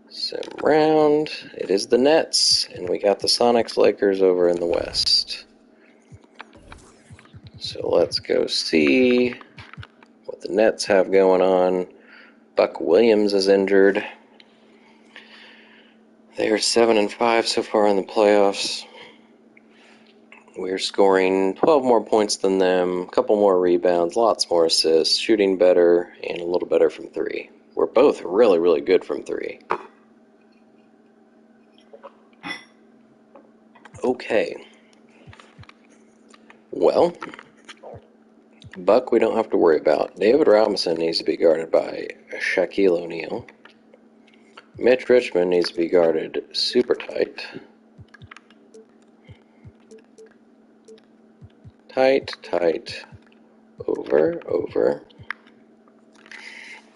Sim round. It is the Nets, and we got the Sonics Lakers over in the West. So let's go see what the Nets have going on. Buck Williams is injured. They are 7-5 so far in the playoffs. We're scoring 12 more points than them, a couple more rebounds, lots more assists, shooting better, and a little better from 3. We're both really, really good from 3. Okay. Well, Buck we don't have to worry about. David Robinson needs to be guarded by Shaquille O'Neal. Mitch Richmond needs to be guarded super tight. Tight, over.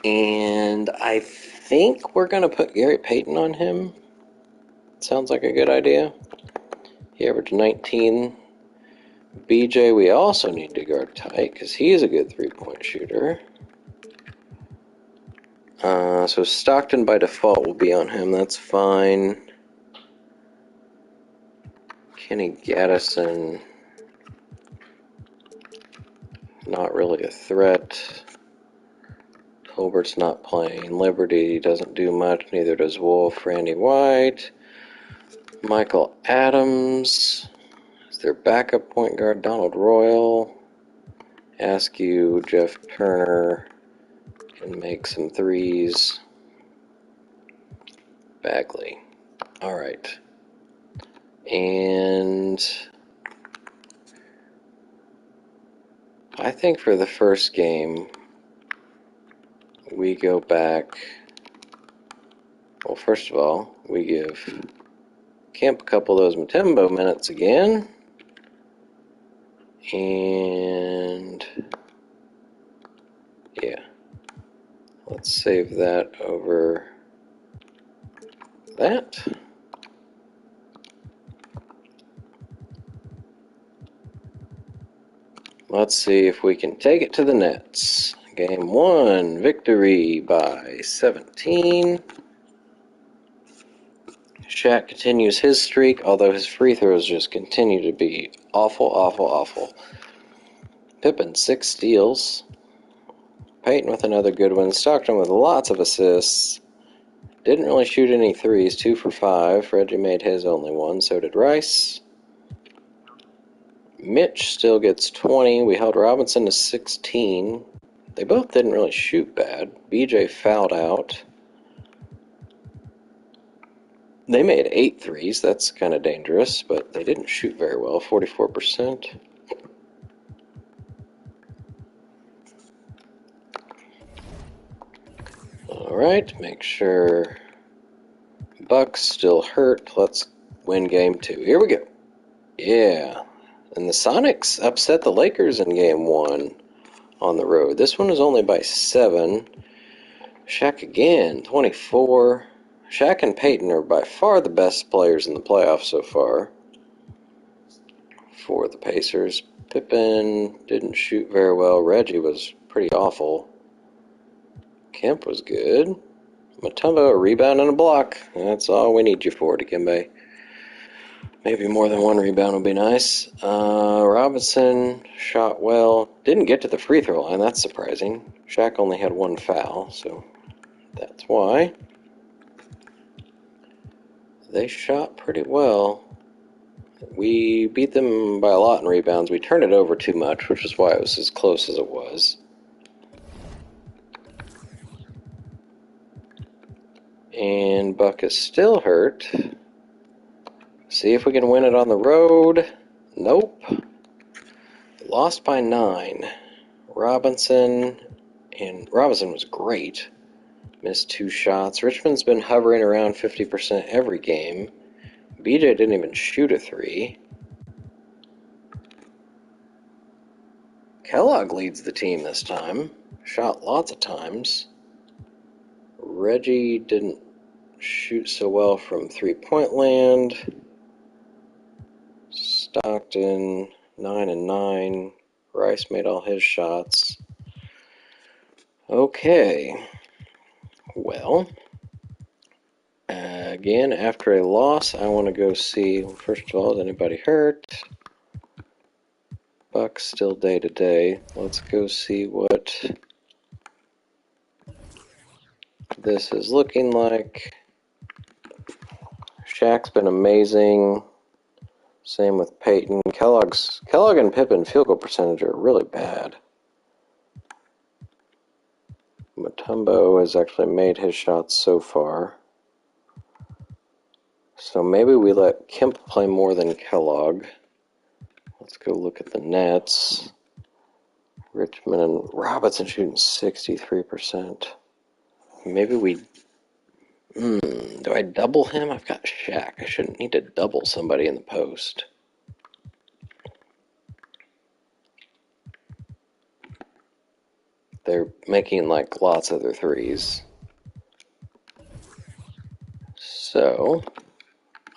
And I think we're going to put Gary Payton on him. Sounds like a good idea. He averaged 19. BJ we also need to guard tight because he is a good three-point shooter. So Stockton by default will be on him. That's fine. Kenny Gaddison, not really a threat. Hilbert's not playing. Liberty doesn't do much. Neither does Wolf. Randy White. Michael Adams. Is their backup point guard Donald Royal. Askew, Jeff Turner can make some threes. Bagley. All right. And I think for the first game, we go back. Well, first of all, we give Kemp a couple of those Mutombo minutes again. And yeah, let's save that over that. Let's see if we can take it to the Nets. Game 1, victory by 17. Shaq continues his streak, although his free throws just continue to be awful. Pippen, 6 steals. Payton with another good one. Stockton with lots of assists. Didn't really shoot any threes, 2 for 5. Reggie made his only one, so did Rice. Mitch still gets 20. We held Robinson to 16. They both didn't really shoot bad. BJ fouled out. They made 8 threes. That's kind of dangerous, but they didn't shoot very well, 44%. All right, make sure Buck's still hurt. Let's win game 2. Here we go. Yeah. And the Sonics upset the Lakers in game 1 on the road. This one was only by 7. Shaq again, 24. Shaq and Payton are by far the best players in the playoffs so far. for the Pacers. Pippen didn't shoot very well. Reggie was pretty awful. Kemp was good. Mutombo, a rebound and a block. That's all we need you for, Dikembe. Maybe more than one rebound would be nice. Robinson shot well. Didn't get to the free throw line. That's surprising. Shaq only had one foul, so that's why. They shot pretty well. We beat them by a lot in rebounds. We turned it over too much, which is why it was as close as it was. And Buck is still hurt. See if we can win it on the road. Nope. Lost by 9. Robinson was great. Missed 2 shots. Richmond's been hovering around 50% every game. BJ didn't even shoot a 3. Kellogg leads the team this time. Shot lots of times. Reggie didn't shoot so well from three-point land. Stockton, 9 and 9. Rice made all his shots. Okay. Well, again, after a loss, I want to go see, first of all, is anybody hurt? Buck's still day to day. Let's go see what this is looking like. Shaq's been amazing. Same with Peyton. Kellogg and Pippen field goal percentage are really bad. Mutombo has actually made his shots so far. So maybe we let Kemp play more than Kellogg. Let's go look at the nets. Richmond and Robinson shooting 63%. Maybe we... do I double him? I've got Shaq. I shouldn't need to double somebody in the post. They're making like lots of their threes. So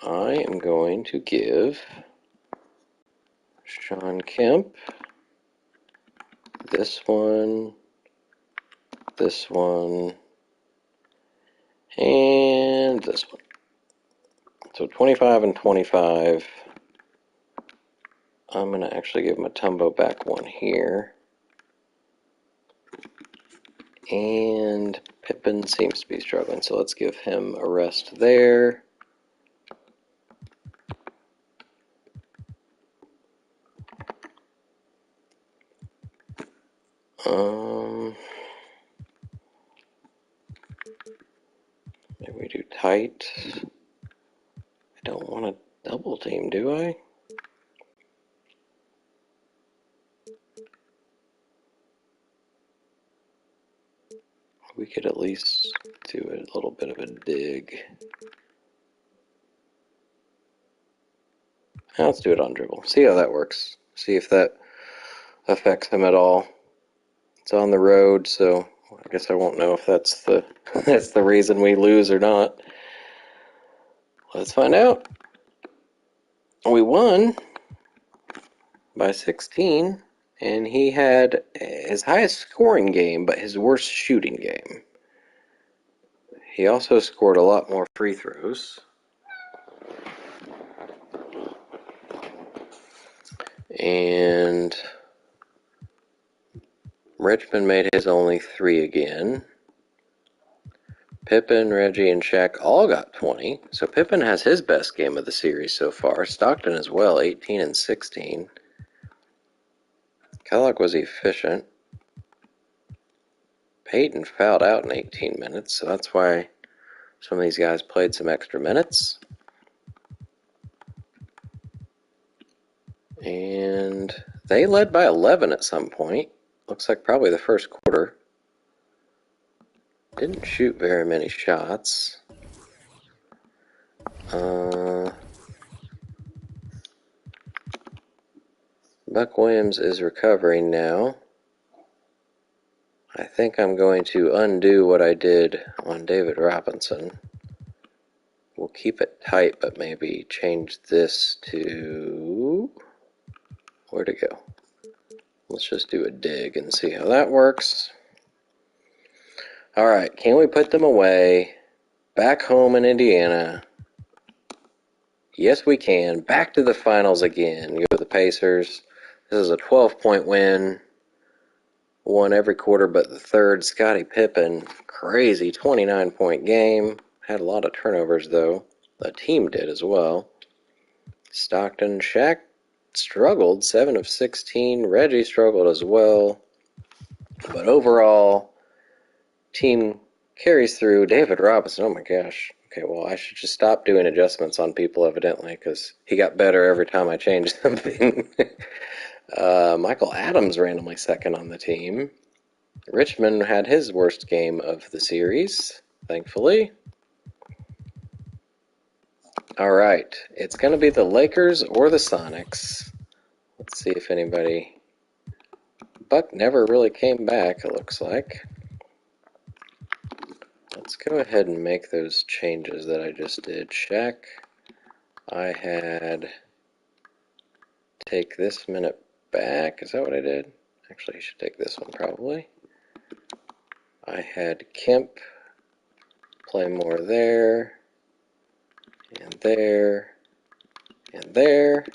I am going to give Sean Kemp this one, and this one. So 25 and 25. I'm going to actually give Mutombo back one here. And Pippen seems to be struggling, so let's give him a rest there. Maybe we do tight. I don't want to double team, do I? We could at least do a little bit of a dig. Let's do it on dribble. See how that works. See if that affects him at all. It's on the road, so I guess I won't know if that's the that's the reason we lose or not. Let's find out. We won by 16, and he had his highest scoring game, but his worst shooting game. He also scored a lot more free throws. And Richmond made his only 3 again. Pippen, Reggie, and Shaq all got 20. So Pippen has his best game of the series so far. Stockton as well, 18 and 16. Kellogg was efficient. Peyton fouled out in 18 minutes, so that's why some of these guys played some extra minutes. And they led by 11 at some point. Looks like probably the first quarter. Didn't shoot very many shots. Buck Williams is recovering now. I think I'm going to undo what I did on David Robinson. We'll keep it tight, but maybe change this to Where'd it go? Let's just do a dig and see how that works. All right, can we put them away? Back home in Indiana. Yes, we can. Back to the finals again. Go to the Pacers. This is a 12-point win. Won every quarter but the third. Scottie Pippen, crazy 29-point game. Had a lot of turnovers, though. The team did as well. Stockton, Shaq struggled, 7 of 16. Reggie struggled as well. But overall, team carries through. David Robinson, oh my gosh. Okay, well, I should just stop doing adjustments on people, evidently, because he got better every time I changed something. Michael Adams randomly second on the team. Richmond had his worst game of the series, thankfully. All right, it's going to be the Lakers or the Sonics. Let's see if anybody... Buck never really came back, it looks like. Let's go ahead and make those changes that I just did. Check. I had... Take this minute back. Is that what I did? Actually, I should take this one probably. I had Kemp play more there, and there, and there,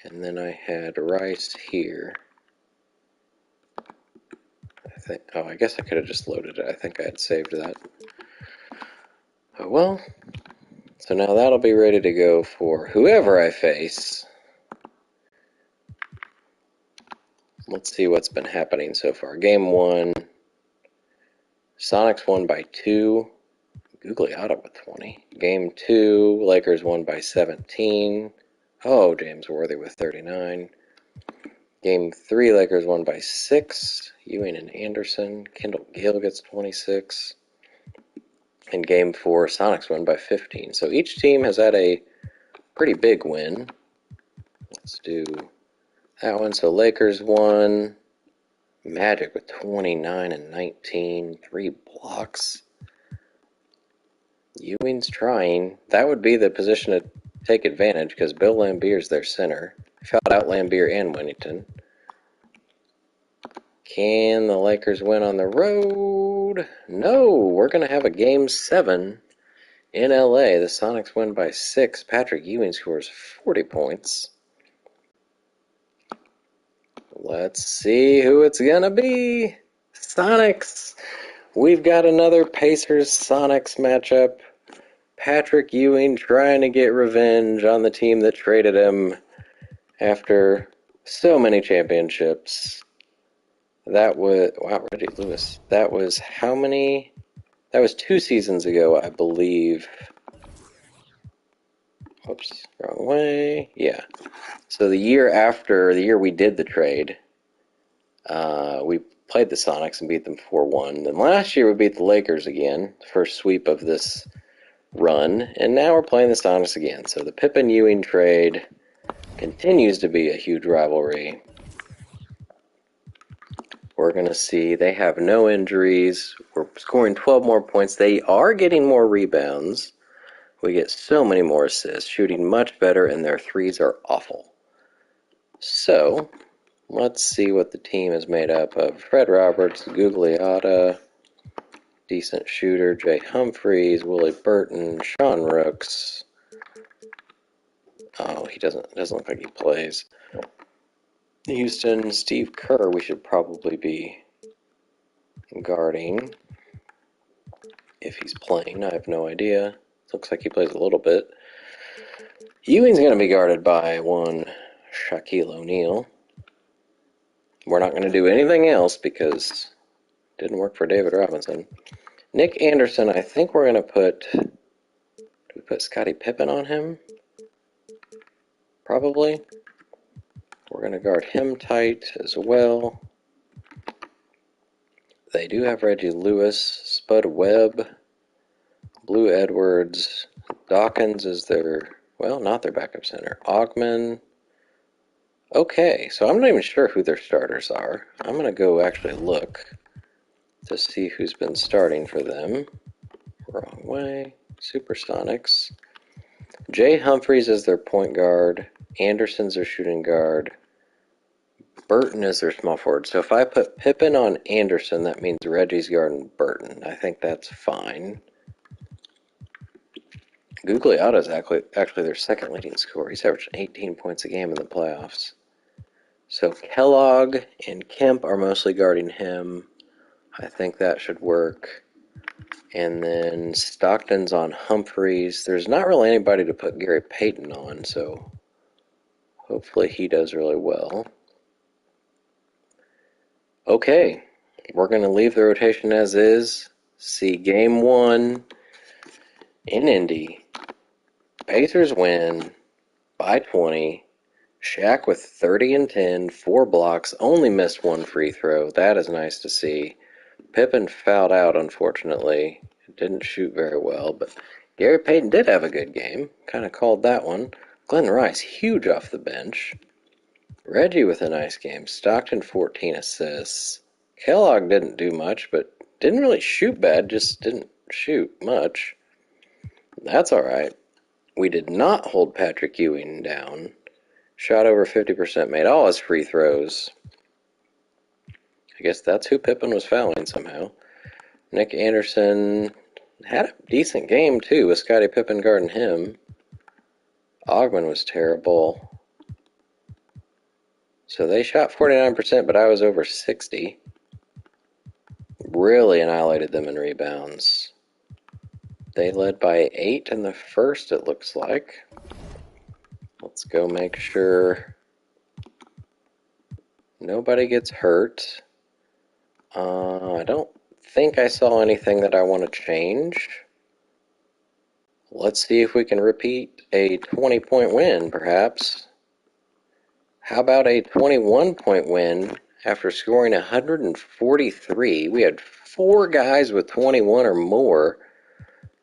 and then I had Rice here. I guess I could have just loaded it. I think I had saved that. Oh well. So now that'll be ready to go for whoever I face. Let's see what's been happening so far. Game 1, Sonics won by 2. Gugliotta with 20. Game 2, Lakers won by 17. Oh, James Worthy with 39. Game 3, Lakers won by 6. Ewing and Anderson. Kendall Gill gets 26. In Game 4, Sonics won by 15. So each team has had a pretty big win. Let's do that one. So Lakers won. Magic with 29 and 19. 3 blocks. Ewing's trying. That would be the position to take advantage because Bill Lambier's their center. Fouled out Lambier and Winnington. Can the Lakers win on the road? No, we're going to have a Game 7 in LA. The Sonics win by 6. Patrick Ewing scores 40 points. Let's see who it's going to be. Sonics. We've got another Pacers-Sonics matchup. Patrick Ewing trying to get revenge on the team that traded him after so many championships. That was, wow, Reggie Lewis. That was how many? That was 2 seasons ago, I believe. Whoops, wrong way. Yeah. So the year after, the year we did the trade, we played the Sonics and beat them 4-1. Then last year we beat the Lakers again, first sweep of this run, and now we're playing the Sonics again. So the Pippen-Ewing trade continues to be a huge rivalry. We're going to see they have no injuries. We're scoring 12 more points. They are getting more rebounds. We get so many more assists, shooting much better, and their threes are awful. So, let's see what the team is made up of. Fred Roberts, Gugliotta, decent shooter, Jay Humphries, Willie Burton, Sean Rooks. Oh, he doesn't look like he plays. Houston, Steve Kerr, we should probably be guarding. If he's playing, I have no idea. Looks like he plays a little bit. Ewing's going to be guarded by one Shaquille O'Neal. We're not going to do anything else because it didn't work for David Robinson. Nick Anderson, I think we're going to put... Do we put Scottie Pippen on him? Probably. We're going to guard him tight as well. They do have Reggie Lewis, Spud Webb, Blue Edwards. Dawkins is their... Well, not their backup center. Augman. Okay, so I'm not even sure who their starters are. I'm going to go actually look to see who's been starting for them. Wrong way. Supersonics. Jay Humphries is their point guard. Anderson's their shooting guard. Burton is their small forward. So if I put Pippen on Anderson, that means Reggie's guarding Burton. I think that's fine. Gugliotta is actually their second leading scorer. He's averaging 18 points a game in the playoffs. So Kellogg and Kemp are mostly guarding him. I think that should work. And then Stockton's on Humphreys. There's not really anybody to put Gary Payton on, so hopefully he does really well. Okay, we're going to leave the rotation as is. See game 1 in Indy. Pacers win by 20. Shaq with 30 and 10, 4 blocks, only missed 1 free throw. That is nice to see. Pippen fouled out, unfortunately. Didn't shoot very well, but Gary Payton did have a good game. Kind of called that one. Glenn Rice, huge off the bench. Reggie with a nice game. Stockton, 14 assists. Kellogg didn't do much, but didn't really shoot bad, just didn't shoot much. That's all right. We did not hold Patrick Ewing down. Shot over 50%, made all his free throws. I guess that's who Pippen was fouling somehow. Nick Anderson had a decent game, too, with Scottie Pippen guarding him. Ogman was terrible. So they shot 49%, but I was over 60. Really annihilated them in rebounds. They led by 8 in the first, it looks like. Let's go make sure nobody gets hurt. I don't think I saw anything that I want to change. Let's see if we can repeat a 20-point win, perhaps. How about a 21-point win after scoring 143? We had 4 guys with 21 or more.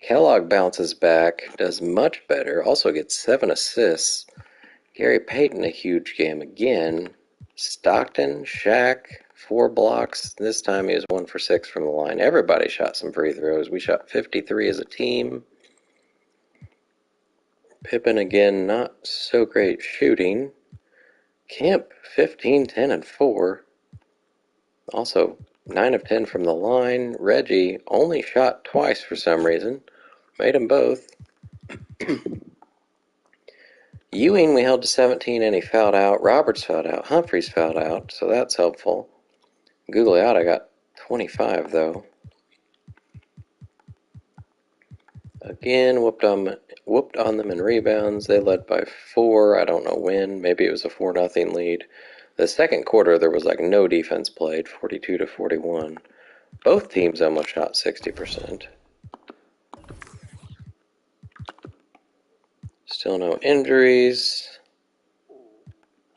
Kellogg bounces back, does much better, also gets 7 assists. Gary Payton, a huge game again. Stockton, Shaq, 4 blocks. This time he was 1 for 6 from the line. Everybody shot some free throws. We shot 53 as a team. Pippen again, not so great shooting. Kemp, 15, 10, and 4. Also, 9 of 10 from the line. Reggie only shot twice for some reason. Made them both. Ewing we held to 17 and he fouled out. Roberts fouled out. Humphreys fouled out, so that's helpful. Gugliotta got 25 though. Again, whooped on them in rebounds. They led by 4. I don't know when. Maybe it was a 4-0 lead. The second quarter there was like no defense played, 42 to 41. Both teams almost shot 60%. Still no injuries.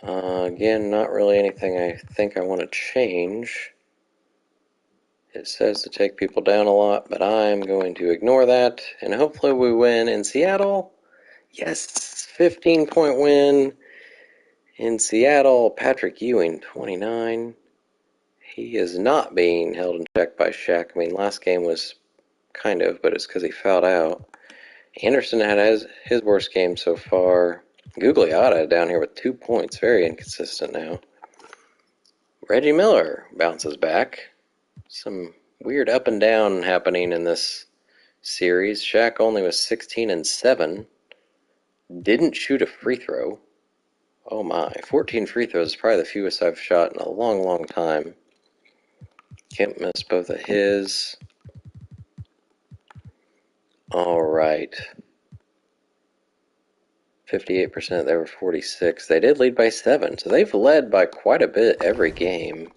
Again, not really anything I think I want to change. It says to take people down a lot, but I'm going to ignore that, and hopefully we win in Seattle. Yes, 15-point win in Seattle. Patrick Ewing, 29. He is not being held in check by Shaq. I mean, last game was kind of, but it's because he fouled out. Anderson had his worst game so far. Gugliotta down here with 2 points. Very inconsistent now. Reggie Miller bounces back. Some weird up and down happening in this series. Shaq only was 16 and 7. Didn't shoot a free throw. Oh my. 14 free throws is probably the fewest I've shot in a long, long time. Kemp missed both of his. Alright. 58%, they were 46. They did lead by 7, so they've led by quite a bit every game.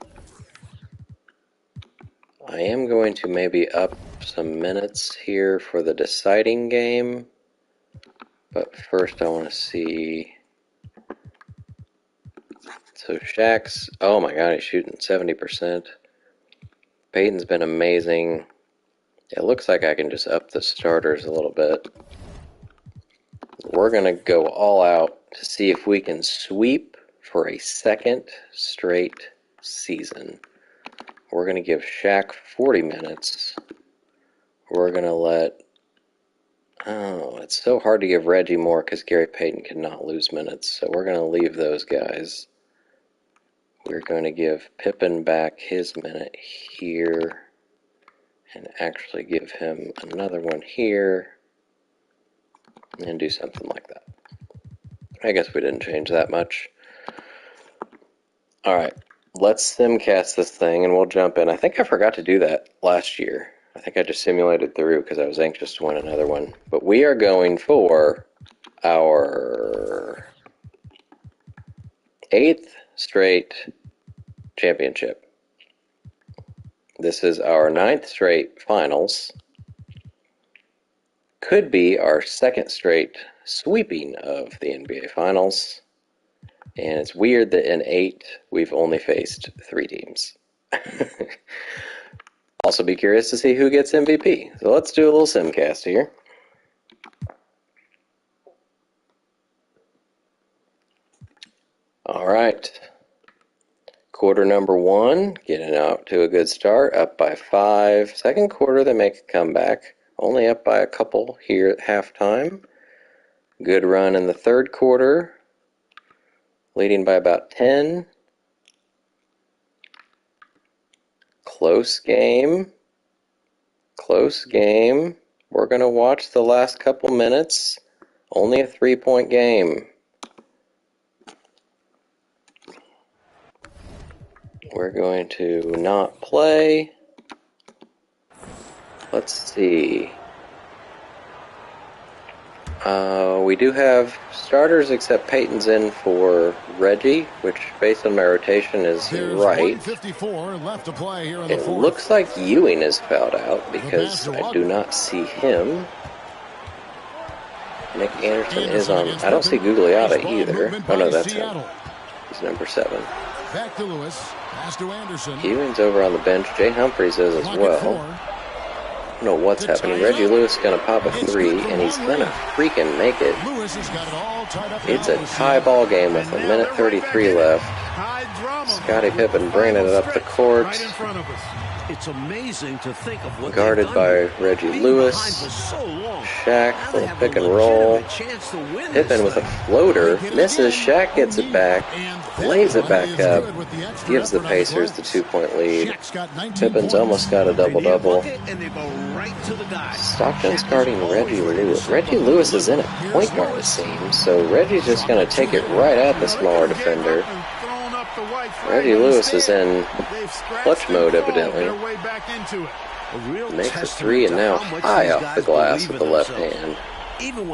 I am going to maybe up some minutes here for the deciding game, but first I want to see. So Shaq's, oh my god, he's shooting 70%. Peyton's been amazing. It looks like I can just up the starters a little bit. We're going to go all out to see if we can sweep for a second straight season. We're going to give Shaq 40 minutes. We're going to let... Oh, it's so hard to give Reggie more because Gary Payton cannot lose minutes. So we're going to leave those guys. We're going to give Pippen back his minute here and actually give him another one here and do something like that. I guess we didn't change that much. All right, let's simcast this thing and we'll jump in. I think I forgot to do that last year. I think I just simulated through because I was anxious to win another one. But we are going for our 8th straight championship. This is our 9th straight finals. Could be our 2nd straight sweeping of the NBA Finals. And it's weird that in 8, we've only faced 3 teams. Also be curious to see who gets MVP. So let's do a little simcast here. All right. Quarter number 1, getting out to a good start, up by 5. Second quarter, they make a comeback, only up by a couple here at halftime. Good run in the third quarter, leading by about 10. Close game. Close game. We're going to watch the last couple minutes. Only a 3-point game. We're going to not play. Let's see. We do have starters except Peyton's in for Reggie, which based on my rotation is right. Left to play here in It the fourth. looks like Ewing is fouled out because I do not see him. Nick Anderson is on. I don't see Gugliotta either. Oh no, that's him. He's number 7. Back to Lewis. Pass to Anderson. Ewing's over on the bench. Jay Humphries is as well. I don't know what's happening. Reggie Lewis is going to pop a 3, and he's going to freaking make it. It's a tie ball game with a minute 33 left. Scottie Pippen bringing it up the court. It's amazing to think of what Guarded by Reggie Lewis. Shaq, little pick and roll. Pippen with a floater. Misses. Shaq gets it back. Lays it back up. Gives the Pacers the 2-point lead. Pippen's almost got a double-double. Stockton's guarding Reggie Lewis. Reggie Lewis is in at point guard, it seems. So Reggie's just going to take it right at the smaller defender. Reggie Lewis is in clutch mode, evidently. Makes a 3 and now high off the glass with the left hand. I don't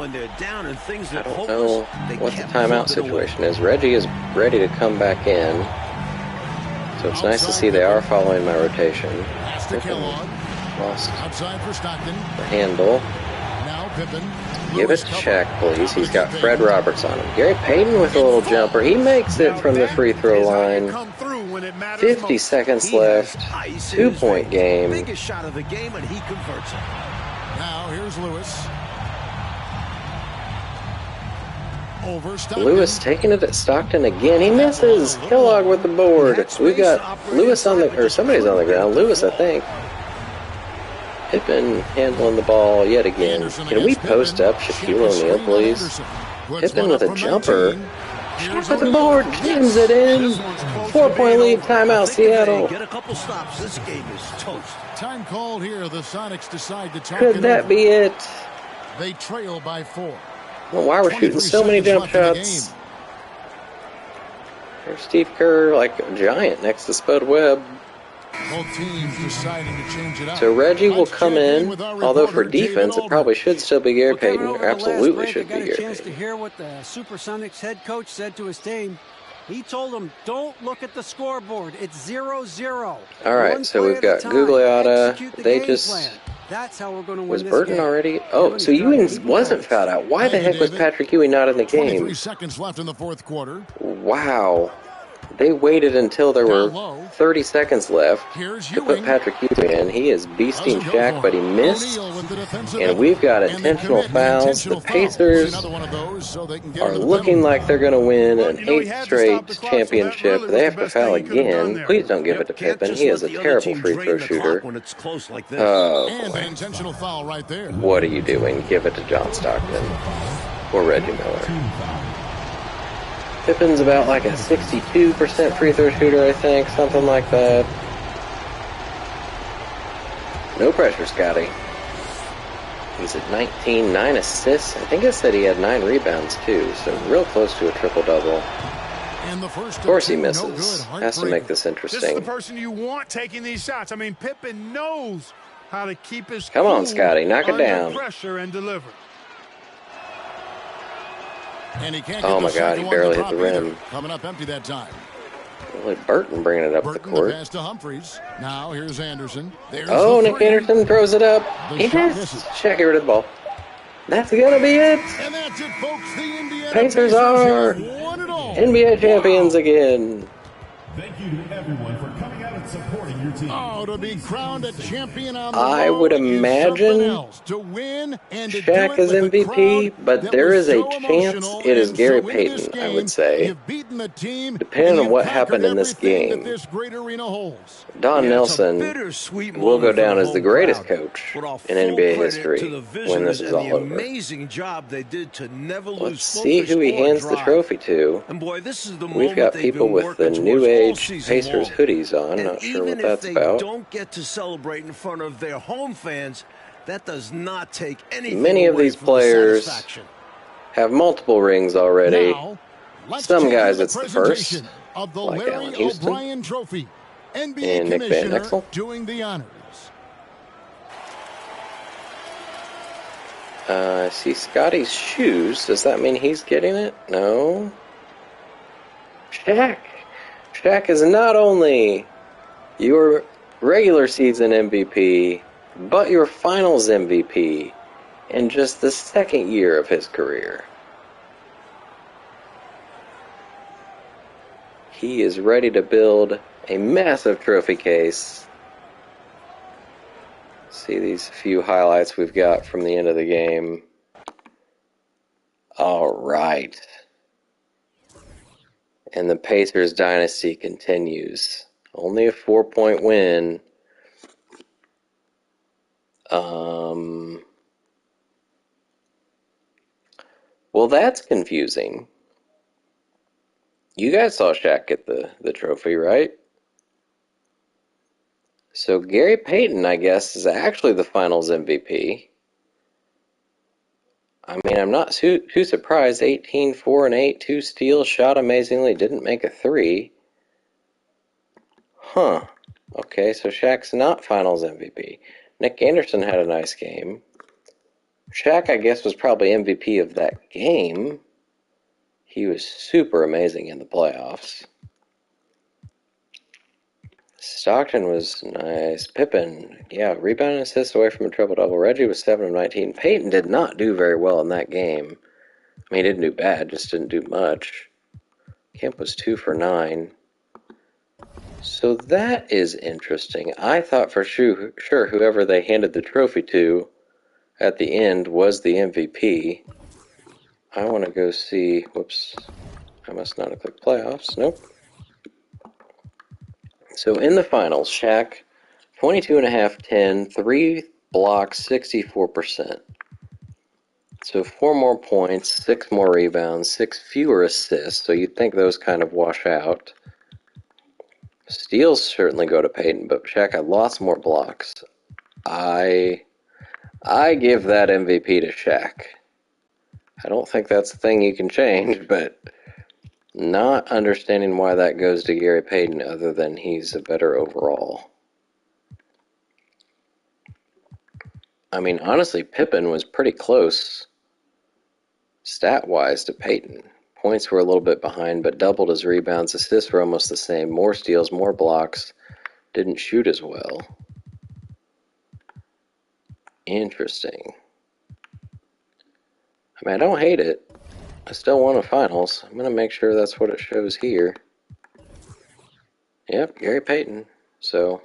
know what the timeout situation is. Reggie is ready to come back in. So it's nice to see they are following my rotation. Lost the handle. Give it to Shaq, please. He's got Fred Roberts on him. Gary Payton with a little jumper. He makes it from the free throw line. 50 seconds left. 2-point game. Biggest shot of the game, and he converts it. Now here's Lewis. Over Stockton. Lewis taking it at Stockton again. He misses. Kellogg with the board. We've got Lewis on the, or somebody's on the ground. Lewis, I think. Pippen handling the ball yet again. Can we post up Shaquille O'Neal, please? Pippen with a jumper. Shaq with the board. Jams it in. 4-point lead. Timeout, Seattle. Get a couple stops. This game is toast. Time called here. The Sonics decide to talk. Could that be it? They trail by 4. Well, why we're shooting so many jump shots? There's Steve Kerr like a giant next to Spud Webb. Both teams deciding to change it up. So Reggie will come in, although for defense it probably should still be Gary Payton, or absolutely should be Gary Payton. I got a chance to hear what the Supersonics head coach said to his team. He told them, don't look at the scoreboard. It's 0-0. All right, so we've got Gugliotta. They just... That's how we're going to win Was this Burton game. already? Oh, so Ewing wasn't fouled out. Why the heck was Patrick Ewing not in the game? 23 seconds left in the fourth quarter. Wow. They waited until there were 30 seconds left to put Patrick Ewing in. He is beasting Shaq, but he missed. And we've got intentional fouls. The Pacers are looking like they're going to win an 8th straight championship. They have to foul again. Please don't give it to Pippen. He is a terrible free throw shooter. Oh, boy. What are you doing? Give it to John Stockton or Reggie Miller. Pippen's about like a 62% free throw shooter, I think, something like that. No pressure, Scotty. He's at 19, 9 assists. I think it said he had 9 rebounds too, so real close to a triple-double. Of course he misses. Has to make this interesting. This is the person you want taking these shots. I mean, Pippen knows how to keep his Come on, Scotty, knock it down. Pressure and deliver. And he can't oh my God, he barely hit the rim. Either. Coming up empty that time. Really, Burton bringing it up the court. The pass to Humphries. Now here's Anderson. There's Nick Anderson throws it up. Yes, Shaq get rid of the ball. That's gonna be it. And that's it, folks. The Indiana Pacers are NBA champions again. Thank you to everyone for coming out and supporting your team. Oh, to be crowned a champion on the I would imagine Shaq is MVP, but there is a chance it is Gary Payton, I would say. Depending on what happened in this game. Don Nelson will go down as the greatest coach in NBA history when this is all over. Amazing job they did to never lose. Let's see who he hands the trophy to. And boy, this is the We've got people with the new age Pacers hoodies on. Not sure what that's about. Even if they don't get to celebrate in front of their home fans, that does not take anything Many of away these from players satisfaction. have multiple rings already. Some guys it's the presentation first, of the like Larry Allen Houston O'Brien Trophy. NBA and Nick Van Commissioner Exel. doing the honors. I see Scotty's shoes. Does that mean he's getting it? No. Shaq. Shaq is not only your regular season MVP, but your finals MVP in just the second year of his career. He is ready to build a massive trophy case. See these few highlights we've got from the end of the game. All right. And the Pacers dynasty continues. Only a 4-point win. Well, that's confusing. You guys saw Shaq get the trophy, right? So Gary Payton, I guess, is actually the finals MVP. I mean, I'm not too surprised. 18, 4, and 8, 2 steals, shot amazingly, didn't make a 3. Huh. Okay, so Shaq's not finals MVP. Nick Anderson had a nice game. Shaq, I guess, was probably MVP of that game. He was super amazing in the playoffs. Stockton was nice. Pippen, yeah, rebound and assists away from a triple-double. Reggie was 7 of 19. Payton did not do very well in that game. I mean, he didn't do bad, just didn't do much. Kemp was 2 for 9. So that is interesting. I thought for sure whoever they handed the trophy to at the end was the MVP. I want to go see... Whoops. I must not have clicked playoffs. Nope. So in the finals, Shaq, 22.5, 10, 3 blocks, 64%. So 4 more points, 6 more rebounds, 6 fewer assists. So you'd think those kind of wash out. Steals certainly go to Payton, but Shaq had lots more blocks. I give that MVP to Shaq. I don't think that's a thing you can change, but not understanding why that goes to Gary Payton other than he's a better overall. I mean, honestly, Pippen was pretty close stat-wise to Payton. Points were a little bit behind, but doubled his rebounds. Assists were almost the same. More steals, more blocks. Didn't shoot as well. Interesting. I mean, I don't hate it. I still won a finals. I'm going to make sure that's what it shows here. Yep, Gary Payton. So,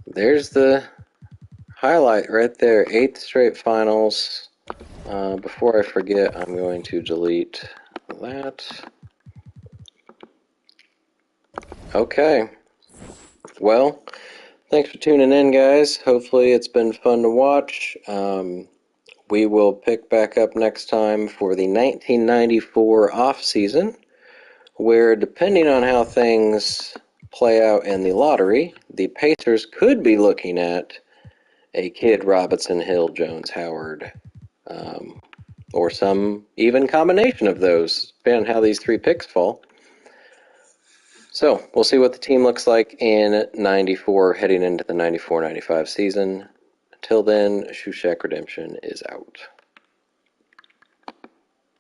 there's the highlight right there. 8th straight finals. Before I forget, I'm going to delete that. Okay. Well, thanks for tuning in, guys. Hopefully it's been fun to watch. we will pick back up next time for the 1994 off season, where depending on how things play out in the lottery, the Pacers could be looking at a Kidd, Robinson, Hill, Jones, Howard, or some even combination of those, depending on how these 3 picks fall. So we'll see what the team looks like in 94 heading into the 94-95 season. Until then, Shoe Shack Redemption is out.